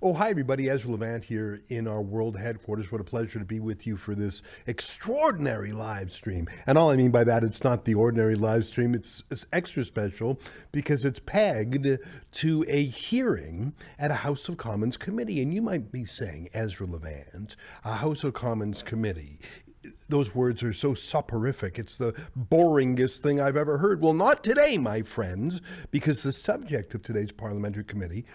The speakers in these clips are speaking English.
Oh, hi, everybody. Ezra Levant here in our world headquarters. What a pleasure to be with you for this extraordinary live stream. And all I mean by that, it's not the ordinary live stream. It's extra special because it's pegged to a hearing at a House of Commons committee. And you might be saying, Ezra Levant, a House of Commons committee. Those words are so soporific. It's the boringest thing I've ever heard. Well, not today, my friends, because the subject of today's parliamentary committee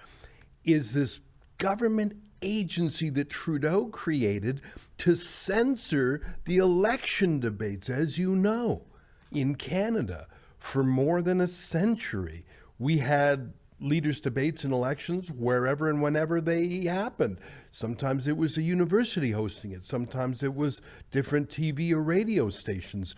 is this government agency that Trudeau created to censor the election debates. As you know, in Canada, for more than a century, we had leaders' debates in elections wherever and whenever they happened. Sometimes it was a university hosting it. Sometimes it was different TV or radio stations.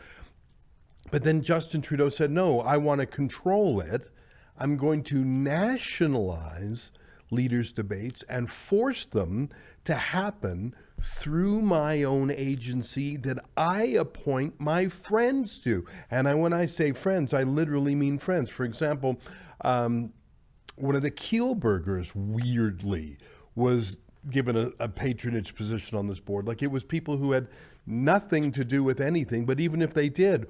But then Justin Trudeau said, no, I want to control it. I'm going to nationalize leaders' debates and force them to happen through my own agency that I appoint my friends to. And when I say friends, I literally mean friends. For example, one of the Kielburgers, weirdly, was given a patronage position on this board. Like, it was people who had nothing to do with anything, but even if they did,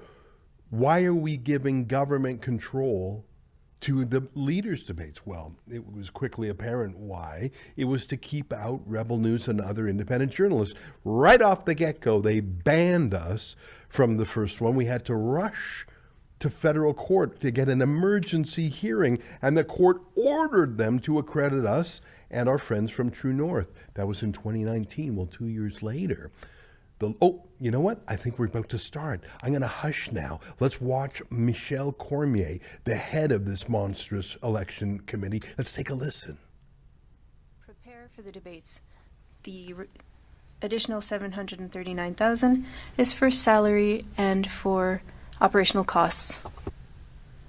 why are we giving government control to the leaders' debates? Well, it was quickly apparent why. It was to keep out Rebel News and other independent journalists. Right off the get-go, they banned us from the first one. We had to rush to federal court to get an emergency hearing, and the court ordered them to accredit us and our friends from True North. That was in 2019. Well, 2 years later, Oh, you know what? I think we're about to start. I'm going to hush now. Let's watch Michelle Cormier, the head of this monstrous election committee. Let's take a listen. Prepare for the debates. The additional $739,000 is for salary and for operational costs.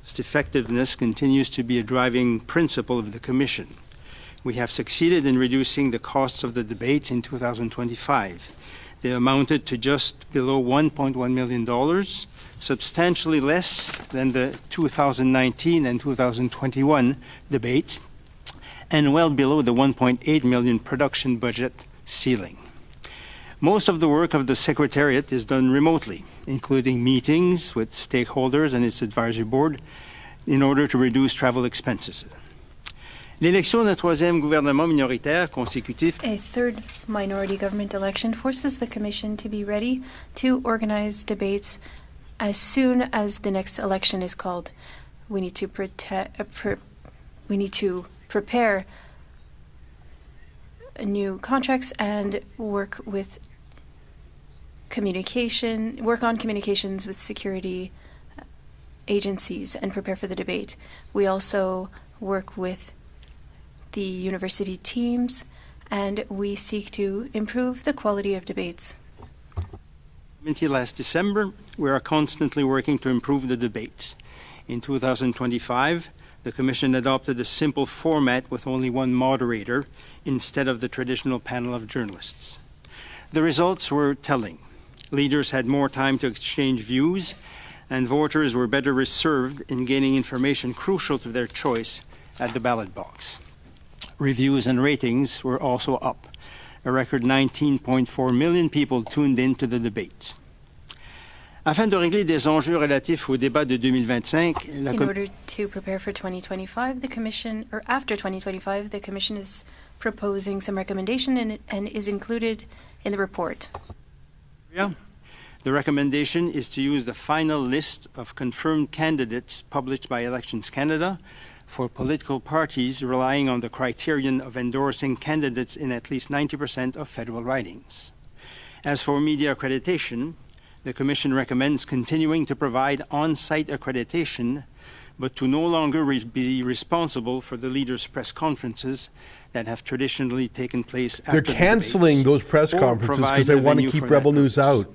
Cost effectiveness continues to be a driving principle of the Commission. We have succeeded in reducing the costs of the debates in 2025. They amounted to just below $1.1 million, substantially less than the 2019 and 2021 debates, and well below the $1.8 million production budget ceiling. Most of the work of the Secretariat is done remotely, including meetings with stakeholders and its advisory board in order to reduce travel expenses. L'élection d'un troisième gouvernement minoritaire consécutif. A third minority government election forces the Commission to be ready to organize debates as soon as the next election is called. We need to prepare new contracts and work on communications with security agencies and prepare for the debate. We also work with the university teams, and we seek to improve the quality of debates. Last December, we are constantly working to improve the debates. In 2025, the Commission adopted a simple format with only one moderator instead of the traditional panel of journalists. The results were telling. Leaders had more time to exchange views, and voters were better served in gaining information crucial to their choice at the ballot box. Reviews and ratings were also up. A record 19.4 million people tuned in to the debate. Afin de régler des enjeux relatifs au débat de 2025, in order to prepare for 2025, after 2025, the Commission is proposing some recommendation and is included in the report. The recommendation is to use the final list of confirmed candidates published by Elections Canada for political parties relying on the criterion of endorsing candidates in at least 90% of federal ridings. As for media accreditation, the Commission recommends continuing to provide on-site accreditation, but to no longer be responsible for the leaders' press conferences that have traditionally taken place after They're canceling those press conferences because they want to keep Rebel News out.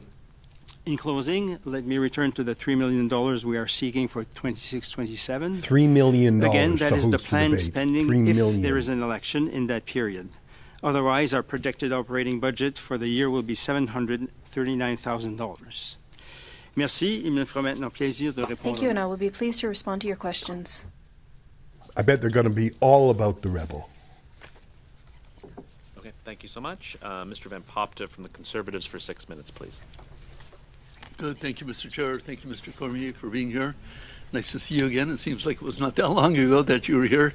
In closing, let me return to the $3 million we are seeking for 26-27. $3 million. Again, that to is the host planned debate. spending if there is an election in that period. Otherwise, our projected operating budget for the year will be $739,000. Merci. Il me fera maintenant plaisir de répondre. Thank you, and I will be pleased to respond to your questions. I bet they're going to be all about the Rebel. Okay, thank you so much. Mr. Van Popta from the Conservatives for 6 minutes, please. Good. Thank you, Mr. Chair. Thank you, Mr. Cormier, for being here. Nice to see you again. It seems like it was not that long ago that you were here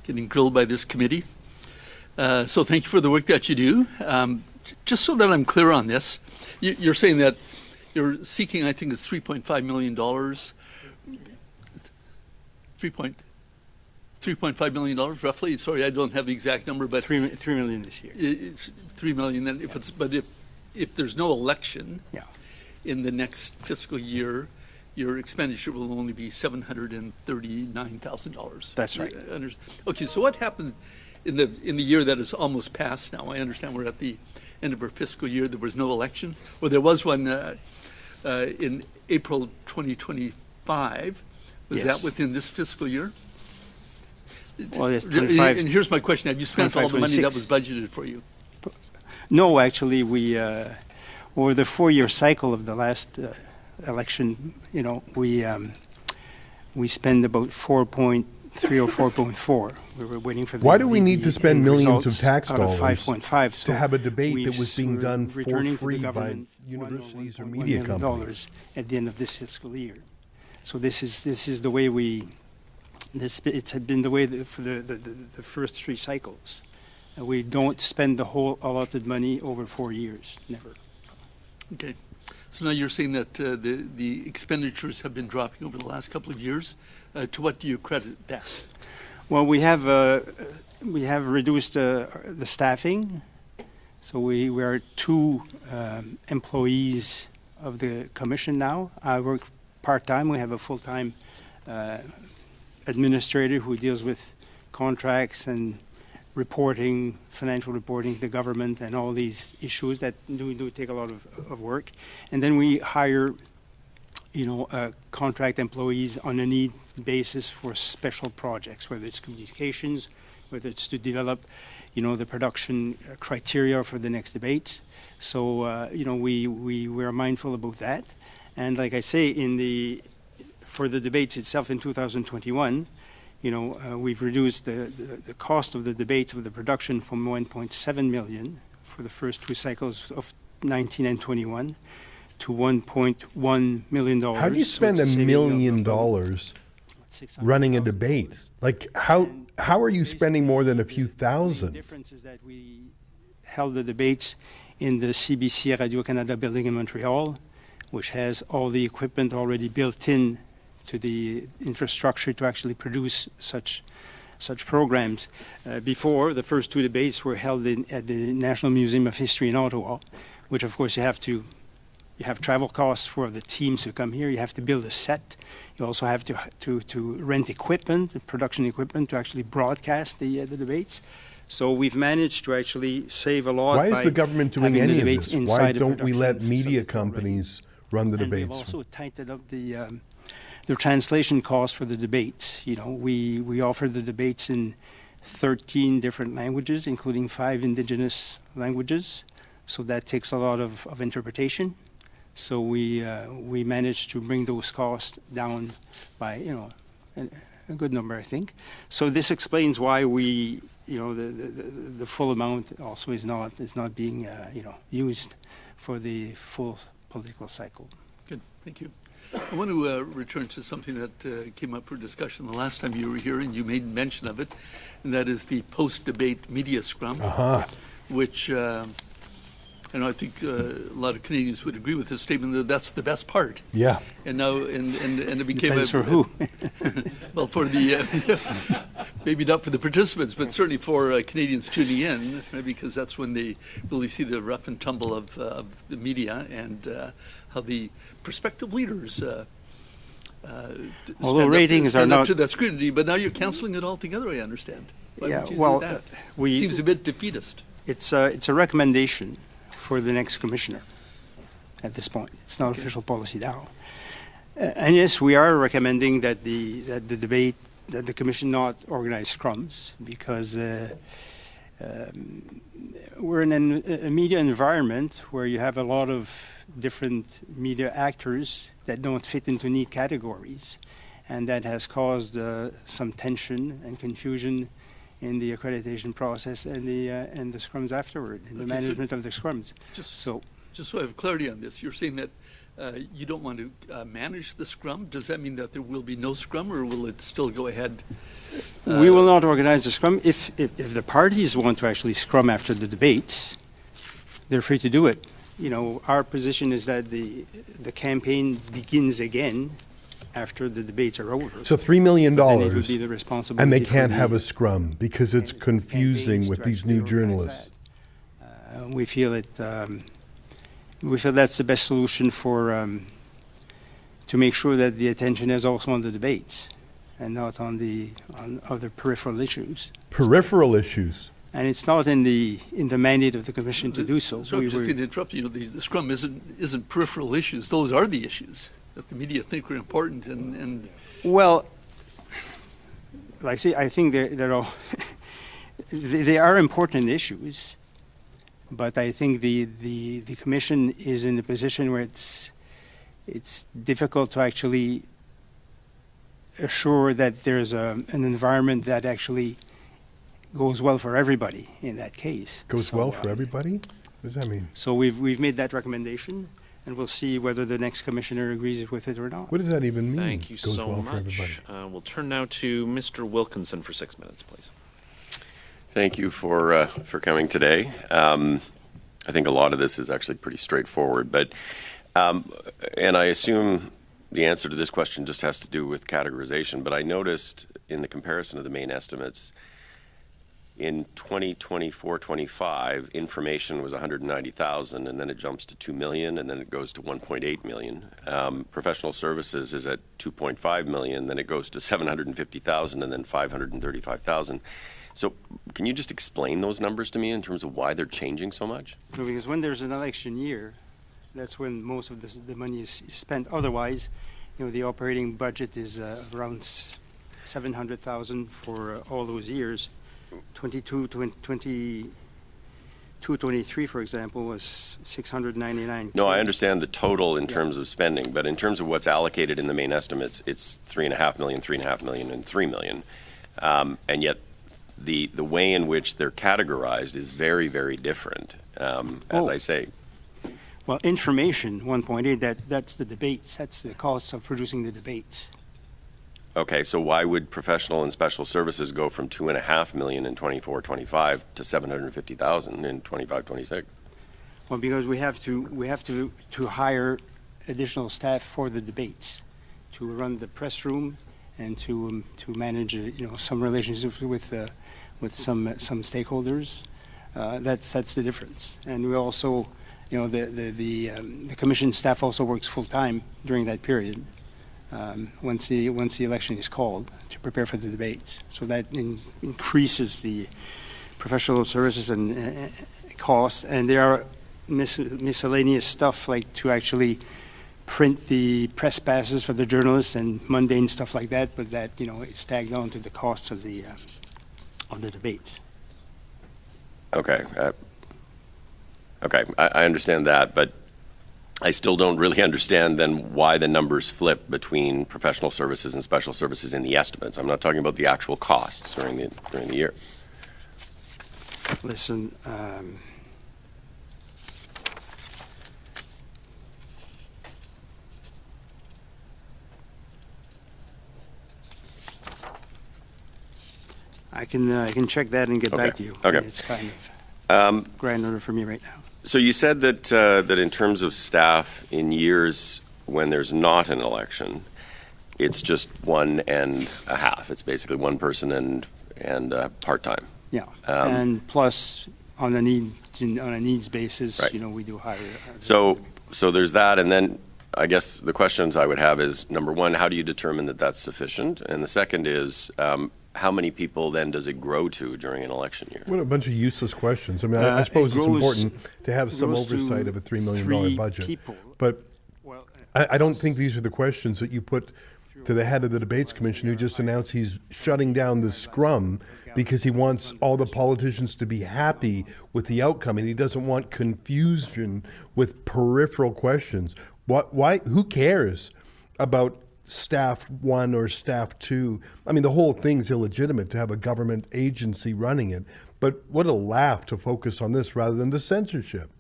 getting grilled by this committee. So thank you for the work that you do. Just so that I'm clear on this, you're saying that you're seeking, I think it's $3.5 million. $3.5 million roughly. Sorry, I don't have the exact number, but $3 million this year. It's $3 million. Then if there's no election, yeah, in the next fiscal year, your expenditure will only be $739,000. That's right. Okay, so what happened in the year that is almost past now? I understand we're at the end of our fiscal year. There was no election, or there was one in April 2025. Was that within this fiscal year? Well, yes, 25. And here's my question: have you spent all the money that was budgeted for you? No, actually, we. Over the 4-year cycle of the last election, we spend about 4.3 or 4.4. We were waiting for the. Why do we need to spend millions of tax dollars 5.5 to have a debate that was being done for free by universities or media companies at the end of this fiscal year? So this is the way it's been the way for the first 3 cycles. We don't spend the whole allotted money over 4 years, never. Okay. So now you're saying that the expenditures have been dropping over the last couple of years. To what do you credit that? Well, we have reduced the staffing. So we are two employees of the commission now. I work part-time. We have a full-time administrator who deals with contracts and reporting, financial reporting to the government, and all these issues that do take a lot of work. And then we hire, contract employees on a need basis for special projects, whether it's communications, whether it's to develop, the production criteria for the next debates. So, we're mindful about that. And like I say, for the debates itself in 2021, we've reduced the cost of the debates of the production from 1.7 million for the first two cycles of 19 and 21 to $1.1 million. How do you spend $1 million running a debate? Like, how are you spending more than a few thousand? The difference is that we held the debates in the CBC Radio-Canada building in Montreal, which has all the equipment already built in to the infrastructure to actually produce such programs. Before, the first two debates were held at the National Museum of History in Ottawa, which of course you have travel costs for the teams who come here. You have to build a set. You also have to rent equipment, production equipment, to actually broadcast the debates. So we've managed to actually save a lot. Why is the government doing any of this? Why don't we let media facility companies run the And we've debates? also tightened up the translation costs for the debates. We offer the debates in 13 different languages, including 5 indigenous languages. So that takes a lot of interpretation. So we managed to bring those costs down by a good number, I think. So this explains why the full amount also is not being used for the full political cycle. Good, thank you. I want to return to something that came up for discussion the last time you were here, and you made mention of it, and that is the post-debate media scrum, which I think a lot of Canadians would agree with this statement that that's the best part. Yeah. And now, and it became Depends for who. Well, for the maybe not for the participants, but certainly for Canadians tuning in, right, because that's when they really see the rough and tumble of the media and how the prospective leaders Although ratings are stand up not to that scrutiny. But now you're cancelling it altogether, I understand. Why Yeah, would you well, do that? we Seems a bit defeatist. it's a recommendation for the next commissioner at this point. It's not official policy now. And yes, we are recommending that the commission not organize scrums because we're in a media environment where you have a lot of different media actors that don't fit into neat categories, and that has caused some tension and confusion in the accreditation process and the scrums afterward, in the management of the scrums. Just so I have clarity on this, you're saying that you don't want to manage the scrum. Does that mean that there will be no scrum, or will it still go ahead? We will not organize the scrum. If the parties want to actually scrum after the debates, they're free to do it. Our position is that the campaign begins again after the debates are over. So $3 million, Then it would be the responsibility and they for can't the have a scrum because it's confusing campaigns with to these actually new organize journalists. that. We feel that's the best solution for to make sure that the attention is also on the debates and not on other peripheral issues. Peripheral issues. And it's not in the mandate of the commission to do so. So just to interrupt you, the scrum isn't peripheral issues. Those are the issues that the media think are important. And well, like I say, I think they're all they are important issues, but I think the commission is in a position where it's difficult to actually assure that there's an environment that actually goes well for everybody in that case. Goes well for everybody? What does that mean? So we've made that recommendation, and we'll see whether the next commissioner agrees with it or not. What does that even mean? Thank you Goes so well for everybody. much. We'll turn now to Mr. Wilkinson for 6 minutes, please. Thank you for coming today. I think a lot of this is actually pretty straightforward, but and I assume the answer to this question just has to do with categorization, but I noticed in the comparison of the main estimates, in 2024-25, information was 190,000, and then it jumps to 2 million, and then it goes to 1.8 million. Professional services is at 2.5 million, then it goes to 750,000, and then 535,000. So can you just explain those numbers to me in terms of why they're changing so much? No, because when there's an election year, that's when most of the money is spent. Otherwise, the operating budget is around 700,000 for all those years. 22-23, for example, was 699. No, I understand the total in terms of spending, but in terms of what's allocated in the main estimates, it's 3.5 million, 3.5 million, and 3 million. And yet the way in which they're categorized is very, very different, as I say. Well, information, 1.8, that's the debates. That's the cost of producing the debates. Okay, so why would professional and special services go from 2.5 million in 24-25 to 750,000 in 25-26? Well, because we have to hire additional staff for the debates, to run the press room, and to manage some relationships with some stakeholders. That's the difference. And we also, the commission staff also works full time during that period. Once the election is called, to prepare for the debates, so that increases the professional services and costs. And there are miscellaneous stuff like to actually print the press passes for the journalists and mundane stuff like that. But that it's tagged on to the costs of the debate. Okay, I understand that, but I still don't really understand then why the numbers flip between professional services and special services in the estimates. I'm not talking about the actual costs during the year. Listen, I can check that and get back to you. Okay. It's kind of granular for me right now. So you said that in terms of staff in years when there's not an election, it's just 1.5. It's basically one person and part-time. Yeah, and plus on a needs basis, Right. We do hire. So there's that, and then I guess the questions I would have is, number one, how do you determine that that's sufficient? And the second is, how many people then does it grow to during an election year? What a bunch of useless questions. I mean, I suppose it's important to have some oversight of a $3 million budget. People. But Well, I don't think these are the questions that you put to the head of the Debates Commission who just announced he's shutting down the scrum because he wants all the politicians to be happy with the outcome and he doesn't want confusion with peripheral questions. Why? Who cares about staff 1 or staff 2? I mean, the whole thing's illegitimate to have a government agency running it. But what a laugh to focus on this rather than the censorship.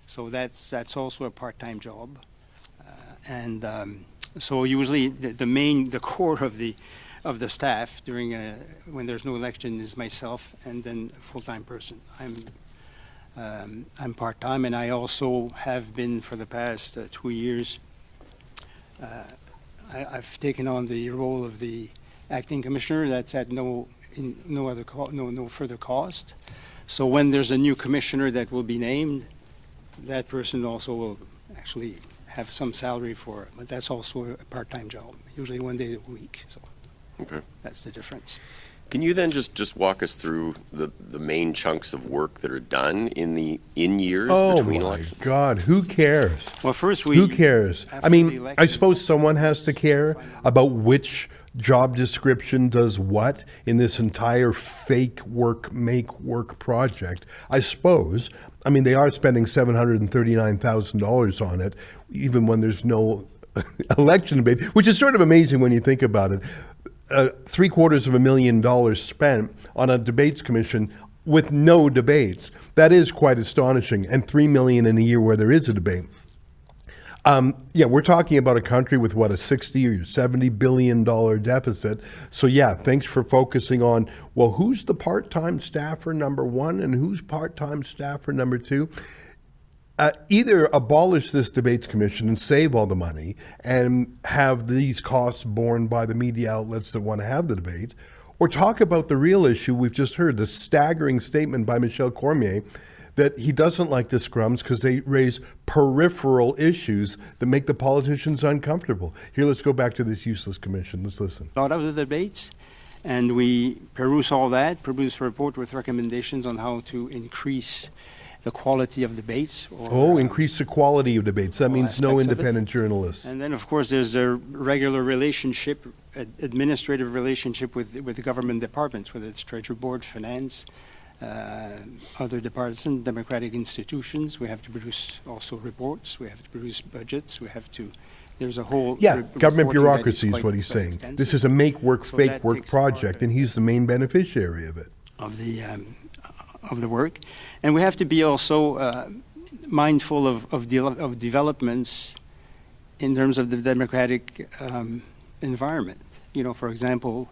so that's also a part-time job, and so usually the core of the staff during when there's no election is myself and then a full-time person. I'm part-time, and I also have been for the past 2 years. I've taken on the role of the acting commissioner. That's at no further cost. So when there's a new commissioner that will be named, that person also will actually have some salary for it. But that's also a part-time job, usually 1 day a week. So Okay. that's the difference. Can you then just walk us through the main chunks of work that are done in years Oh between my elections? God, who cares? Well, first Who cares? I after mean, the election- I suppose someone has to care about which job description does what in this entire fake work, make work project. I suppose. I mean, they are spending $739,000 on it, even when there's no election debate, which is sort of amazing when you think about it. $750,000 spent on a debates commission with no debates. That is quite astonishing, and $3 million in a year where there is a debate. Yeah, we're talking about a country with what, a $60 or $70 billion deficit. So yeah, thanks for focusing on, well, who's the part-time staffer number 1 and who's part-time staffer number 2? Either abolish this debates commission and save all the money and have these costs borne by the media outlets that want to have the debate, Or talk about the real issue we've just heard, the staggering statement by Michel Cormier that he doesn't like the scrums because they raise peripheral issues that make the politicians uncomfortable. Here, let's go back to this useless commission. Let's listen. A lot of the debates, and we peruse all that, produce a report with recommendations on how to increase the quality of debates. Or, increase the quality of debates. That means no aspects of it. independent journalists. And then, of course, there's the regular relationship, administrative relationship with the government departments, whether it's Treasury Board, Finance, other departments, democratic institutions. We have to produce also reports. We have to produce budgets. We have to. There's a whole. Government bureaucracy is what he's saying. extensive. This is a make work, So fake that work takes part project, of and he's the main beneficiary of it. Of the work, and we have to be also mindful of developments in terms of the democratic environment. You know, for example,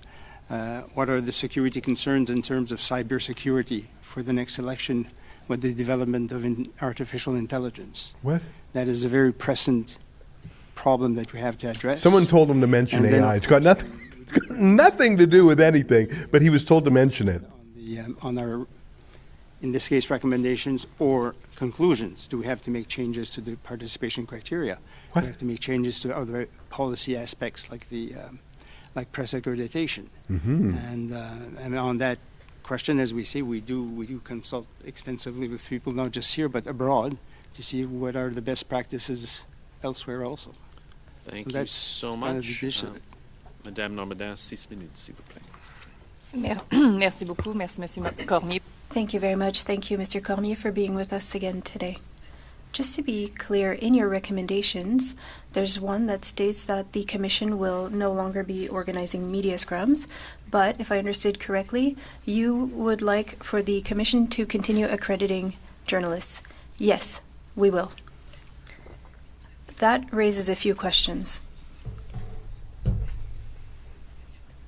what are the security concerns in terms of cybersecurity for the next election with the development of artificial intelligence? What? That is a very present problem that we have to address. Someone told him to mention And then, AI. of It's got nothing to do with anything, but he was told to mention it. On our, in this case, recommendations or conclusions. Do we have to make changes to the participation criteria? What? Do we have to make changes to other policy aspects like the like press accreditation? Mm-hmm. And on that question, as we say, we do consult extensively with people, not just here but abroad, to see what are the best practices elsewhere also. Thank So you that's so kind of the much. gist of it. Madame Normandin, 6 minutes, s'il vous plaît. Merci beaucoup. Merci, Monsieur Cormier. Thank you very much. Thank you, Mr. Cormier, for being with us again today. Just to be clear, in your recommendations, there's one that states that the Commission will no longer be organizing media scrums, but if I understood correctly, you would like for the Commission to continue accrediting journalists. Yes, we will. That raises a few questions.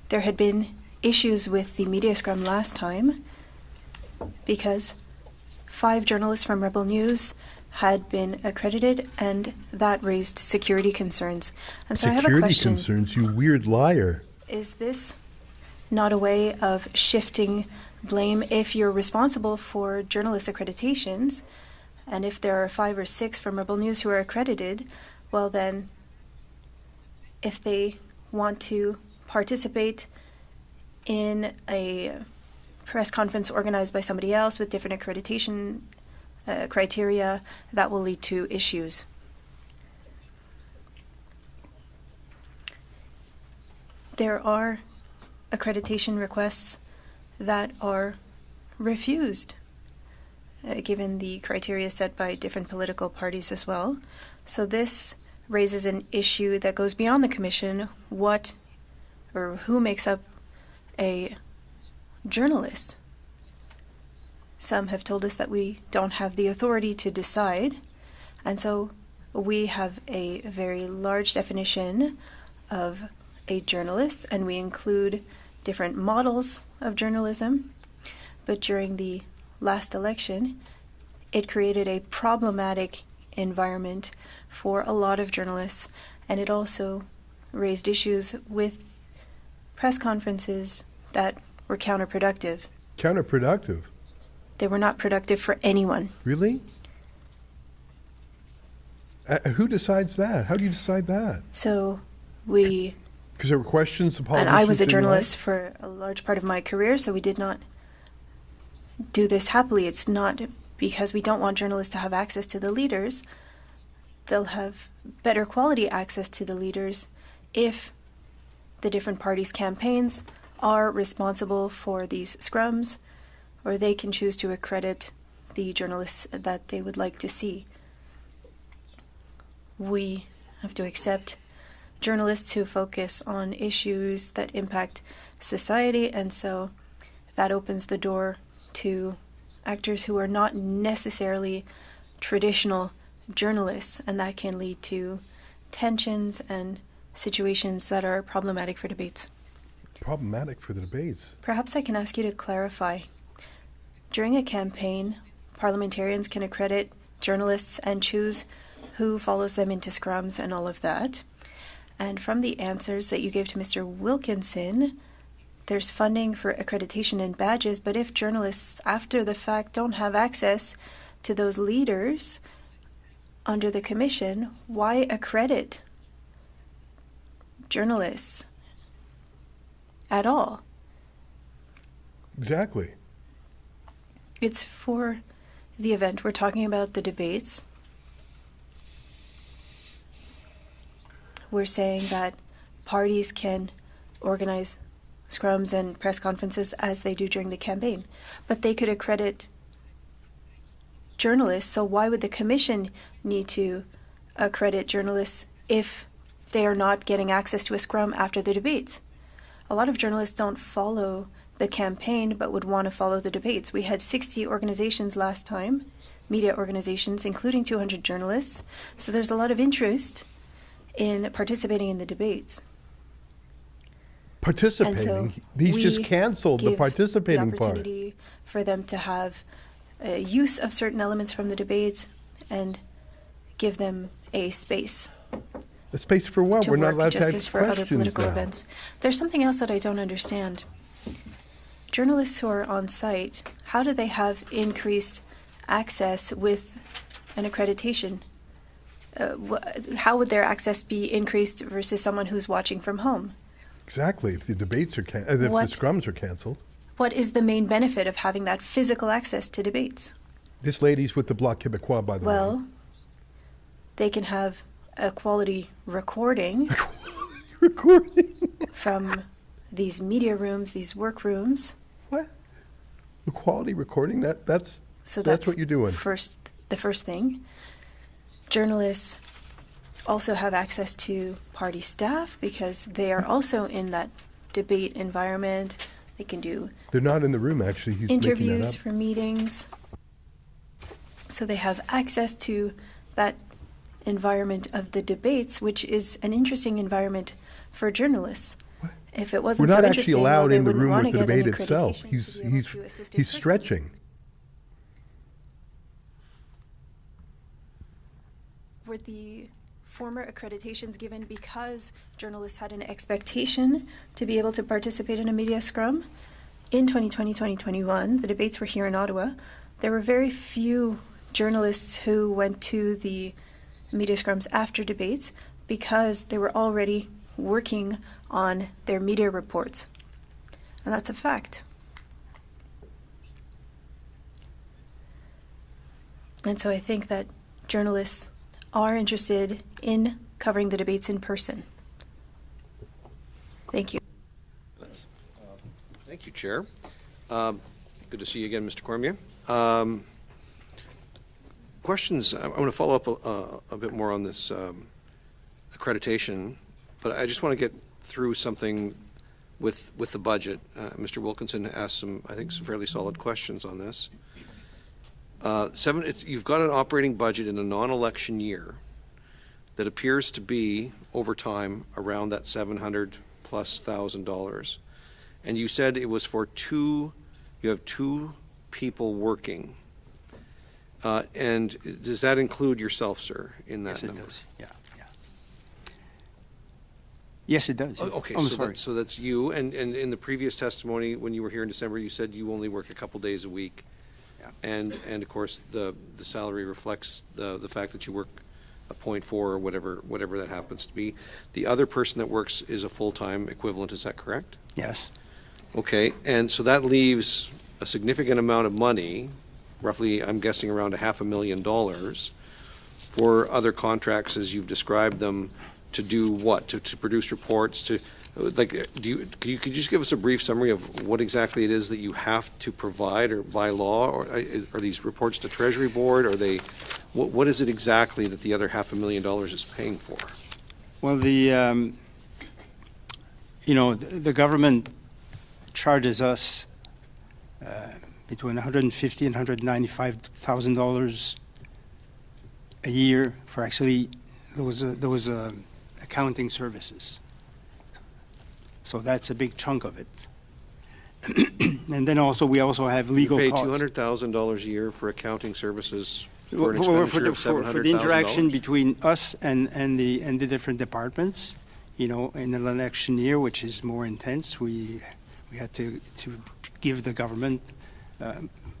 There had been issues with the media scrum last time because 5 journalists from Rebel News had been accredited, and that raised security concerns. And so I have a Security question. concerns, you weird liar. Is this not a way of shifting blame if you're responsible for journalist accreditations, and if there are 5 or 6 from Rebel News who are accredited, well then, if they want to participate in a press conference organized by somebody else with different accreditation criteria, that will lead to issues. There are accreditation requests that are refused, given the criteria set by different political parties as well. So this raises an issue that goes beyond the Commission. What or who makes up a journalist? Some have told us that we don't have the authority to decide, and so we have a very large definition of a journalist, and we include different models of journalism. But during the last election, it created a problematic environment for a lot of journalists, and it also raised issues with press conferences that were counterproductive. Counterproductive? They were not productive for anyone. Really? Who decides that? How do you decide that? So we, Because there were questions the and politicians I was a didn't journalist like? for a large part of my career, so we did not do this happily. It's not because we don't want journalists to have access to the leaders. They'll have better quality access to the leaders if the different parties' campaigns are responsible for these scrums, or they can choose to accredit the journalists that they would like to see. We have to accept journalists who focus on issues that impact society, and so that opens the door to actors who are not necessarily traditional journalists, and that can lead to tensions and situations that are problematic for debates. Problematic for the debates. Perhaps I can ask you to clarify. During a campaign, parliamentarians can accredit journalists and choose who follows them into scrums and all of that. And from the answers that you gave to Mr. Wilkinson, there's funding for accreditation and badges, but if journalists after the fact don't have access to those leaders under the commission, why accredit journalists at all? Exactly. It's for the event. We're talking about the debates. We're saying that parties can organize scrums and press conferences as they do during the campaign, but they could accredit journalists. So why would the commission need to accredit journalists if they are not getting access to a scrum after the debates? A lot of journalists don't follow the campaign but would want to follow the debates. We had 60 organizations last time, media organizations, including 200 journalists. So there's a lot of interest in participating in the debates. Participating? He's just canceled the participating the part. opportunity for them to have use of certain elements from the debates and give them a space. A space for what? To We're not work allowed to just ask as for other questions political now. events. There's something else that I don't understand. Journalists who are on site, how do they have increased access with an accreditation? How would their access be increased versus someone who's watching from home? Exactly. If the debates are if the scrums are canceled. What is the main benefit of having that physical access to debates? This lady's with the Bloc Québécois, by the way. Well, they can have a quality recording Recording. from these media rooms, these work rooms. What? The quality recording? That's what you're doing. The first thing. Journalists also have access to party staff because they are also in that debate environment. They can do They're not in the room, actually. He's making that interviews up. for meetings. So they have access to that environment of the debates, which is an interesting environment for journalists. What? If it We're wasn't not so actually interesting, well, allowed they in the wouldn't room want with to the get an debate itself. accreditation to He's be able to assist in person. stretching. Were the former accreditations given because journalists had an expectation to be able to participate in a media scrum? In 2020-2021, the debates were here in Ottawa. There were very few journalists who went to the media scrums after debates because they were already working on their media reports. And that's a fact. And so I think that journalists are interested in covering the debates in person. Thank you. Thank you, Chair. Good to see you again, Mr. Cormier. Questions, I want to follow up a bit more on this accreditation, but I just want to get through something with the budget. Mr. Wilkinson asked some fairly solid questions on this. You've got an operating budget in a non-election year that appears to be, over time, around that $700,000+. And you said it was for you have two people working. And does that include yourself, sir, in that number? Yes, it does. Yeah. Yes, it does. Oh, okay, I'm sorry. so that's you. And in the previous testimony, when you were here in December, you said you only work a couple days a week. Yeah. And of course, the salary reflects the fact that you work a 0.4 or whatever that happens to be. The other person that works is a full-time equivalent. Is that correct? Yes. Okay, and so that leaves a significant amount of money, roughly, I'm guessing around $500,000, for other contracts as you've described them, to do what? To produce reports, could you just give us a brief summary of what exactly it is that you have to provide, or by law, or are these reports to Treasury Board? What is it exactly that the other $500,000 is paying for? Well, the government charges us between $150,000 and $195,000 a year for actually those accounting services. So that's a big chunk of it. And then we also have legal You pay costs. $200,000 a year for accounting services for an expenditure of $700,000? For the interaction between us and the different departments, in an election year, which is more intense, we We had to give the government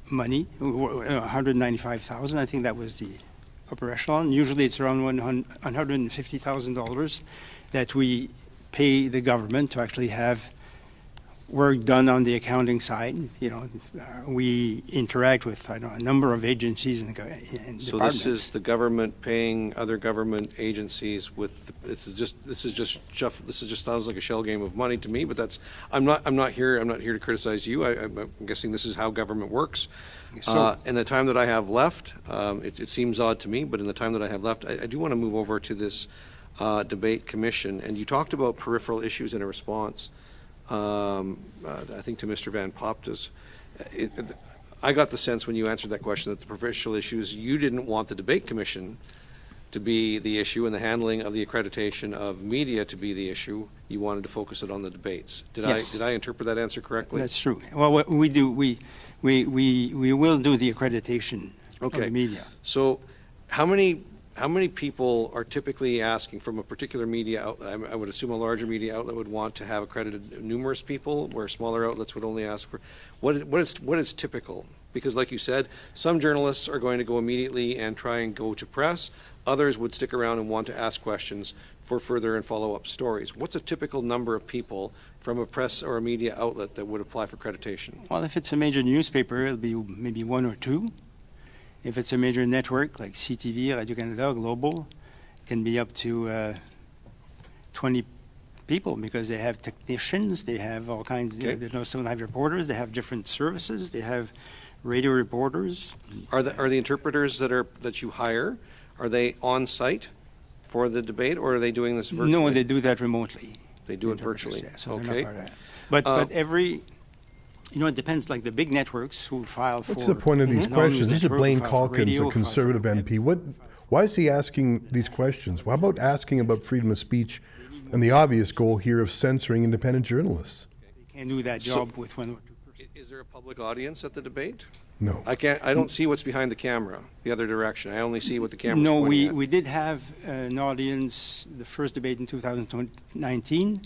money, $195,000. I think that was the upper echelon. Usually it's around $150,000 that we pay the government to actually have work done on the accounting side. We interact with a number of agencies and departments. So this is the government paying other government agencies with, this just sounds like a shell game of money to me, but I'm not here to criticize you. I'm guessing this is how government works. In the time that I have left, it seems odd to me, but in the time that I have left, I do want to move over to this debate commission. And you talked about peripheral issues in a response, I think to Mr. Van Popta's. I got the sense when you answered that question that the provincial issues, you didn't want the debate commission to be the issue and the handling of the accreditation of media to be the issue. You wanted to focus it on the debates. Yes. Did I interpret that answer correctly? That's true. Well, what we do, we will do the accreditation of the media. So how many people are typically asking from a particular media outlet? I would assume a larger media outlet would want to have accredited numerous people, where smaller outlets would only ask for, what is typical? Because like you said, some journalists are going to go immediately and try and go to press. Others would stick around and want to ask questions for further and follow-up stories. What's a typical number of people from a press or a media outlet that would apply for accreditation? Well, if it's a major newspaper, it'll be maybe one or two. If it's a major network like CTV, Radio-Canada, Global, it can be up to 20 people, because they have technicians, they have all kinds. Some have reporters, they have different services, they have radio reporters. Are the interpreters that you hire, are they on site for the debate, or are they doing this virtually? No, they do that remotely. They do it virtually. Yeah, so okay. they're not part of that. But every, it depends. Like the big networks who file for. What's the point of these questions? This is Blaine Calkins, a Conservative MP. Why is he asking these questions? How about asking about freedom of speech and the obvious goal here of censoring independent journalists? They can't do that job with one or two persons. Is there a public audience at the debate? No. I don't see what's behind the camera, the other direction. I only see what the camera's No, pointing at. we did have an audience, the first debate in 2019,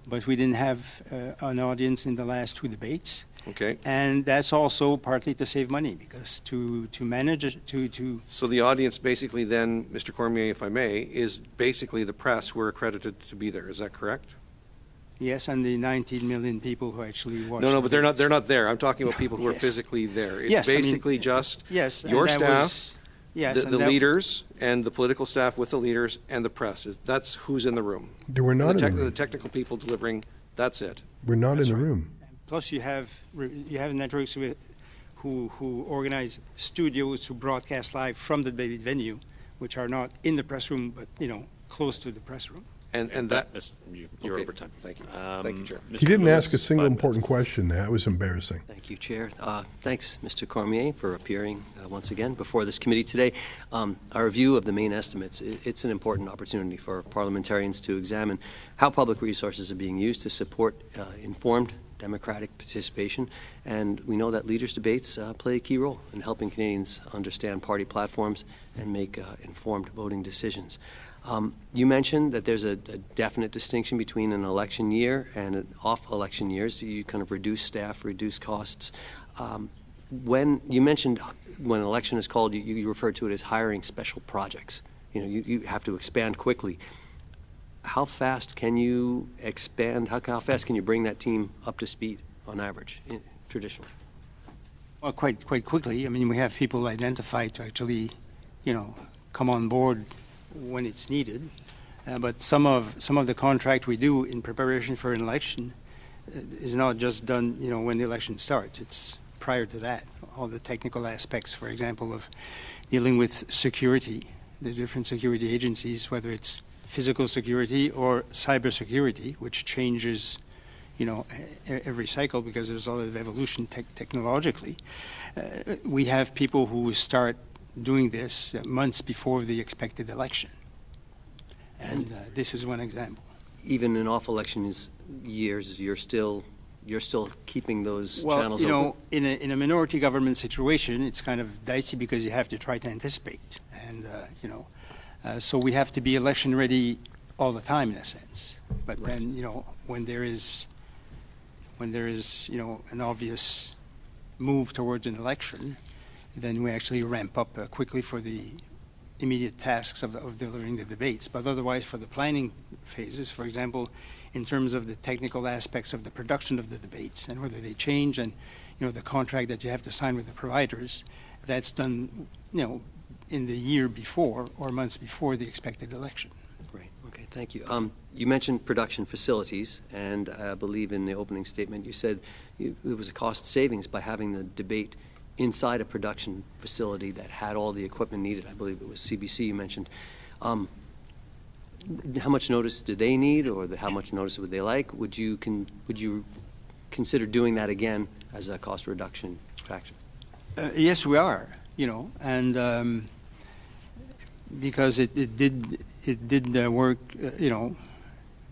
but we didn't have an audience in the last two debates. Okay. And that's also partly to save money, because to manage it, So the audience basically then, Mr. Cormier, if I may, is basically the press who are accredited to be there. Is that correct? yes, and the 19 million people who actually watch. No, but they're not debates. there. I'm talking about people who are Yes. physically there. It's Yes, I mean, basically just Yes, and your that staff, was- yes, and the that- leaders, and the political staff with the leaders, and the press. That's who's in the room. They were not in the The room. technical people delivering, that's it. We're not in That's the right. room. Plus, you have networks who organize studios to broadcast live from the debate venue, which are not in the press room, but close to the press room. And that. You're okay, over time. Thank you. Thank you, Chair. Mr. He didn't Lewis, ask a single 5 minutes, important please. question. That was embarrassing. Thank you, Chair. Thanks, Mr. Cormier, for appearing once again before this committee today. Our review of the main estimates, it's an important opportunity for parliamentarians to examine how public resources are being used to support informed democratic participation, and we know that leaders' debates play a key role in helping Canadians understand party platforms and make informed voting decisions. You mentioned that there's a definite distinction between an election year and an off-election years. You kind of reduce staff, reduce costs. When you mentioned when an election is called, you referred to it as hiring special projects. You have to expand quickly. How fast can you expand? How fast can you bring that team up to speed on average, traditionally? Well, quite quickly. I mean, we have people identified to actually, come on board when it's needed. But some of the contract we do in preparation for an election is not just done, when the election starts. It's prior to that. All the technical aspects, for example, of dealing with security, the different security agencies, whether it's physical security or cyber security, which changes, every cycle because there's a lot of evolution technologically. We have people who start doing this months before the expected election. And this is one example. Even in off-election years, you're still keeping those channels open? In a minority government situation, it's kind of dicey because you have to try to anticipate. And, so we have to be election ready all the time in a sense. But then, when there is when there is, an obvious move towards an election, then we actually ramp up quickly for the immediate tasks of delivering the debates. But otherwise, for the planning phases, for example, in terms of the technical aspects of the production of the debates and whether they change and, the contract that you have to sign with the providers, that's done, in the year before or months before the expected election. Great. Okay, thank you. You mentioned production facilities, and I believe in the opening statement you said it was a cost savings by having the debate inside a production facility that had all the equipment needed. I believe it was CBC you mentioned. How much notice do they need, or how much notice would they like? Would you consider doing that again as a cost reduction factor? Yes, we are. And because it did work,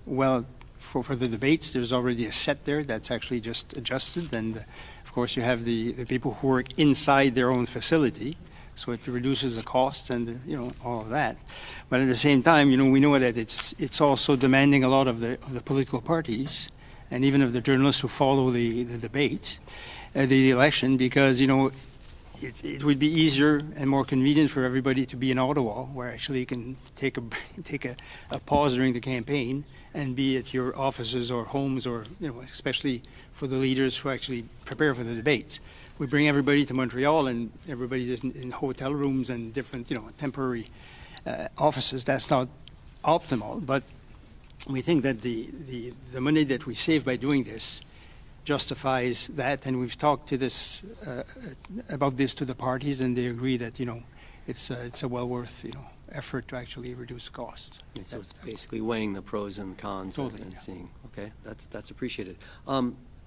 well for the debates. There's already a set there that's actually just adjusted, and of course you have the people who work inside their own facility, so it reduces the costs and all of that. But at the same time, we know that it's also demanding a lot of the political parties and even of the journalists who follow the debate, the election, because it would be easier and more convenient for everybody to be in Ottawa, where actually you can take a pause during the campaign and be at your offices or homes, or especially for the leaders who actually prepare for the debates. We bring everybody to Montreal, and everybody's in hotel rooms and different temporary offices. That's not optimal, but we think that the money that we save by doing this justifies that, and we've talked to this about this to the parties, and they agree that it's a well worth effort to actually reduce costs. And so it's basically weighing the pros and cons Totally, and yeah. seeing. Okay, that's appreciated.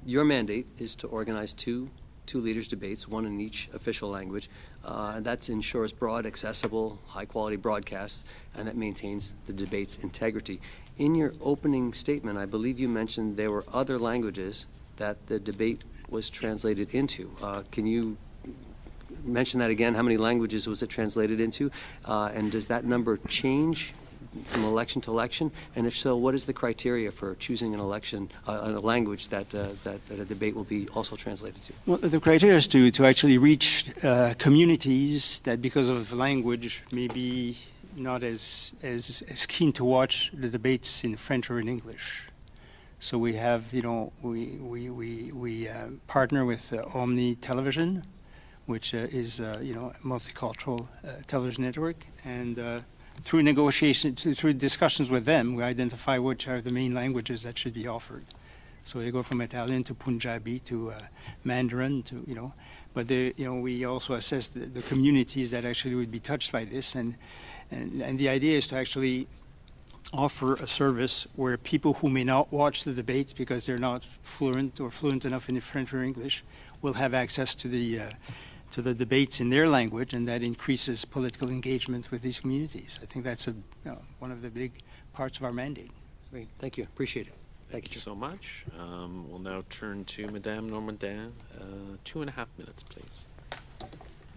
Your mandate is to organize two leaders' debates, one in each official language. And that ensures broad, accessible, high-quality broadcasts, and that maintains the debate's integrity. In your opening statement, I believe you mentioned there were other languages that the debate was translated into. Can you mention that again? How many languages was it translated into? And does that number change from election to election? And if so, what is the criteria for choosing a language that a debate will be also translated to? Well, the criteria is to actually reach communities that, because of language, may be not as keen to watch the debates in French or in English. So we have, we partner with Omni Television, which is a multicultural television network, and through negotiations, through discussions with them, we identify which are the main languages that should be offered. So they go from Italian to Punjabi to Mandarin to but we also assess the communities that actually would be touched by this, and the idea is to actually offer a service where people who may not watch the debates because they're not fluent enough in French or English will have access to the debates in their language, and that increases political engagement with these communities. I think that's one of the big parts of our mandate. Great, thank you, appreciate it. Thank you so much. We'll now turn to Madame Normandin. 2.5 minutes, please.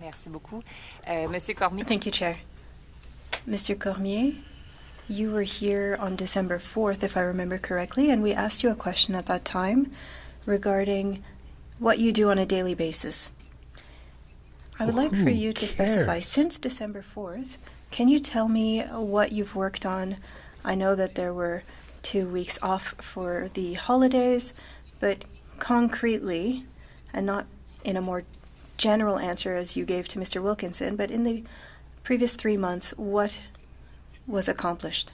Merci beaucoup. Monsieur Cormier. Thank you, Chair. Mr. Cormier, you were here on December 4th, if I remember correctly, and we asked you a question at that time regarding what you do on a daily basis. I would like for you to specify, since December 4th, can you tell me what you've worked on? I know that there were 2 weeks off for the holidays, but concretely, and not in a more general answer as you gave to Mr. Wilkinson, but in the previous 3 months, what was accomplished?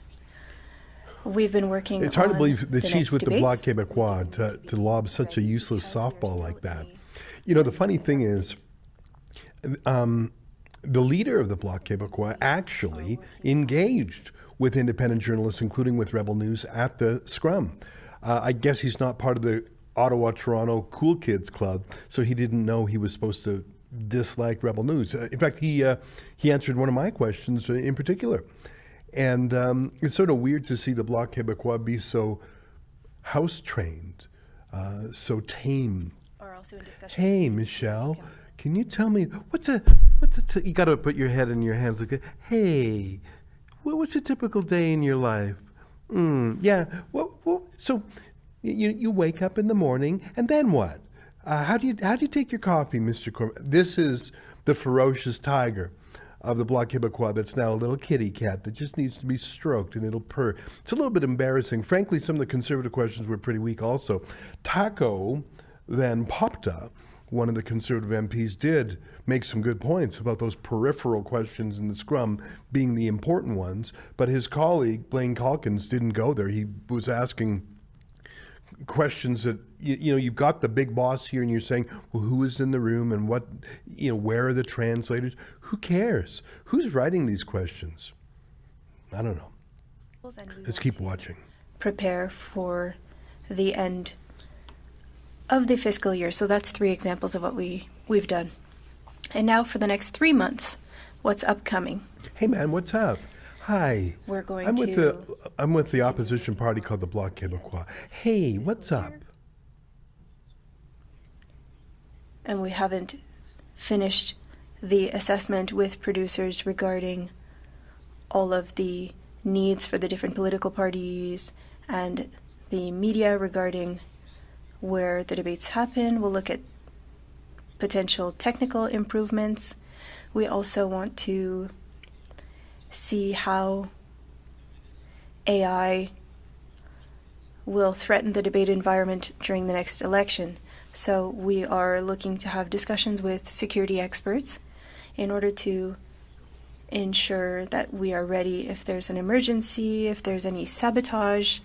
We've been working It's hard to on believe that the she's next with the debates. Bloc Québécois to lob such a useless softball like that. The funny thing is, the leader of the Bloc Québécois actually engaged with independent journalists, including with Rebel News, at the scrum. I guess he's not part of the Ottawa-Toronto Cool Kids Club, so he didn't know he was supposed to dislike Rebel News. In fact, he answered one of my questions in particular. And it's sort of weird to see the Bloc Québécois be so house-trained, so tame. Or also in discussion. Hey, Michelle, can you tell me, you got to put your head in your hands like, hey, what's a typical day in your life? Yeah, so, You wake up in the morning, and then what? How do you take your coffee, Mr. Cormier? This is the ferocious tiger of the Bloc Québécois that's now a little kitty cat that just needs to be stroked and it'll purr. It's a little bit embarrassing. Frankly, some of the conservative questions were pretty weak also. Taco Van Popta, one of the conservative MPs, did make some good points about those peripheral questions in the scrum being the important ones, but his colleague, Blaine Calkins, didn't go there. He was asking questions that, you've got the big boss here and you're saying, well, who is in the room and what, where are the translators? Who cares? Who's writing these questions? I don't know. Let's keep watching. Prepare for the end of the fiscal year. So that's 3 examples of what we've done. And now for the next 3 months, what's upcoming? Hey man, what's up? Hi. We're going I'm to... with the opposition party called the Bloc Québécois. Hey, what's up? And we haven't finished the assessment with producers regarding all of the needs for the different political parties and the media regarding where the debates happen. We'll look at potential technical improvements. We also want to see how AI will threaten the debate environment during the next election. So we are looking to have discussions with security experts in order to ensure that we are ready if there's an emergency, if there's any sabotage,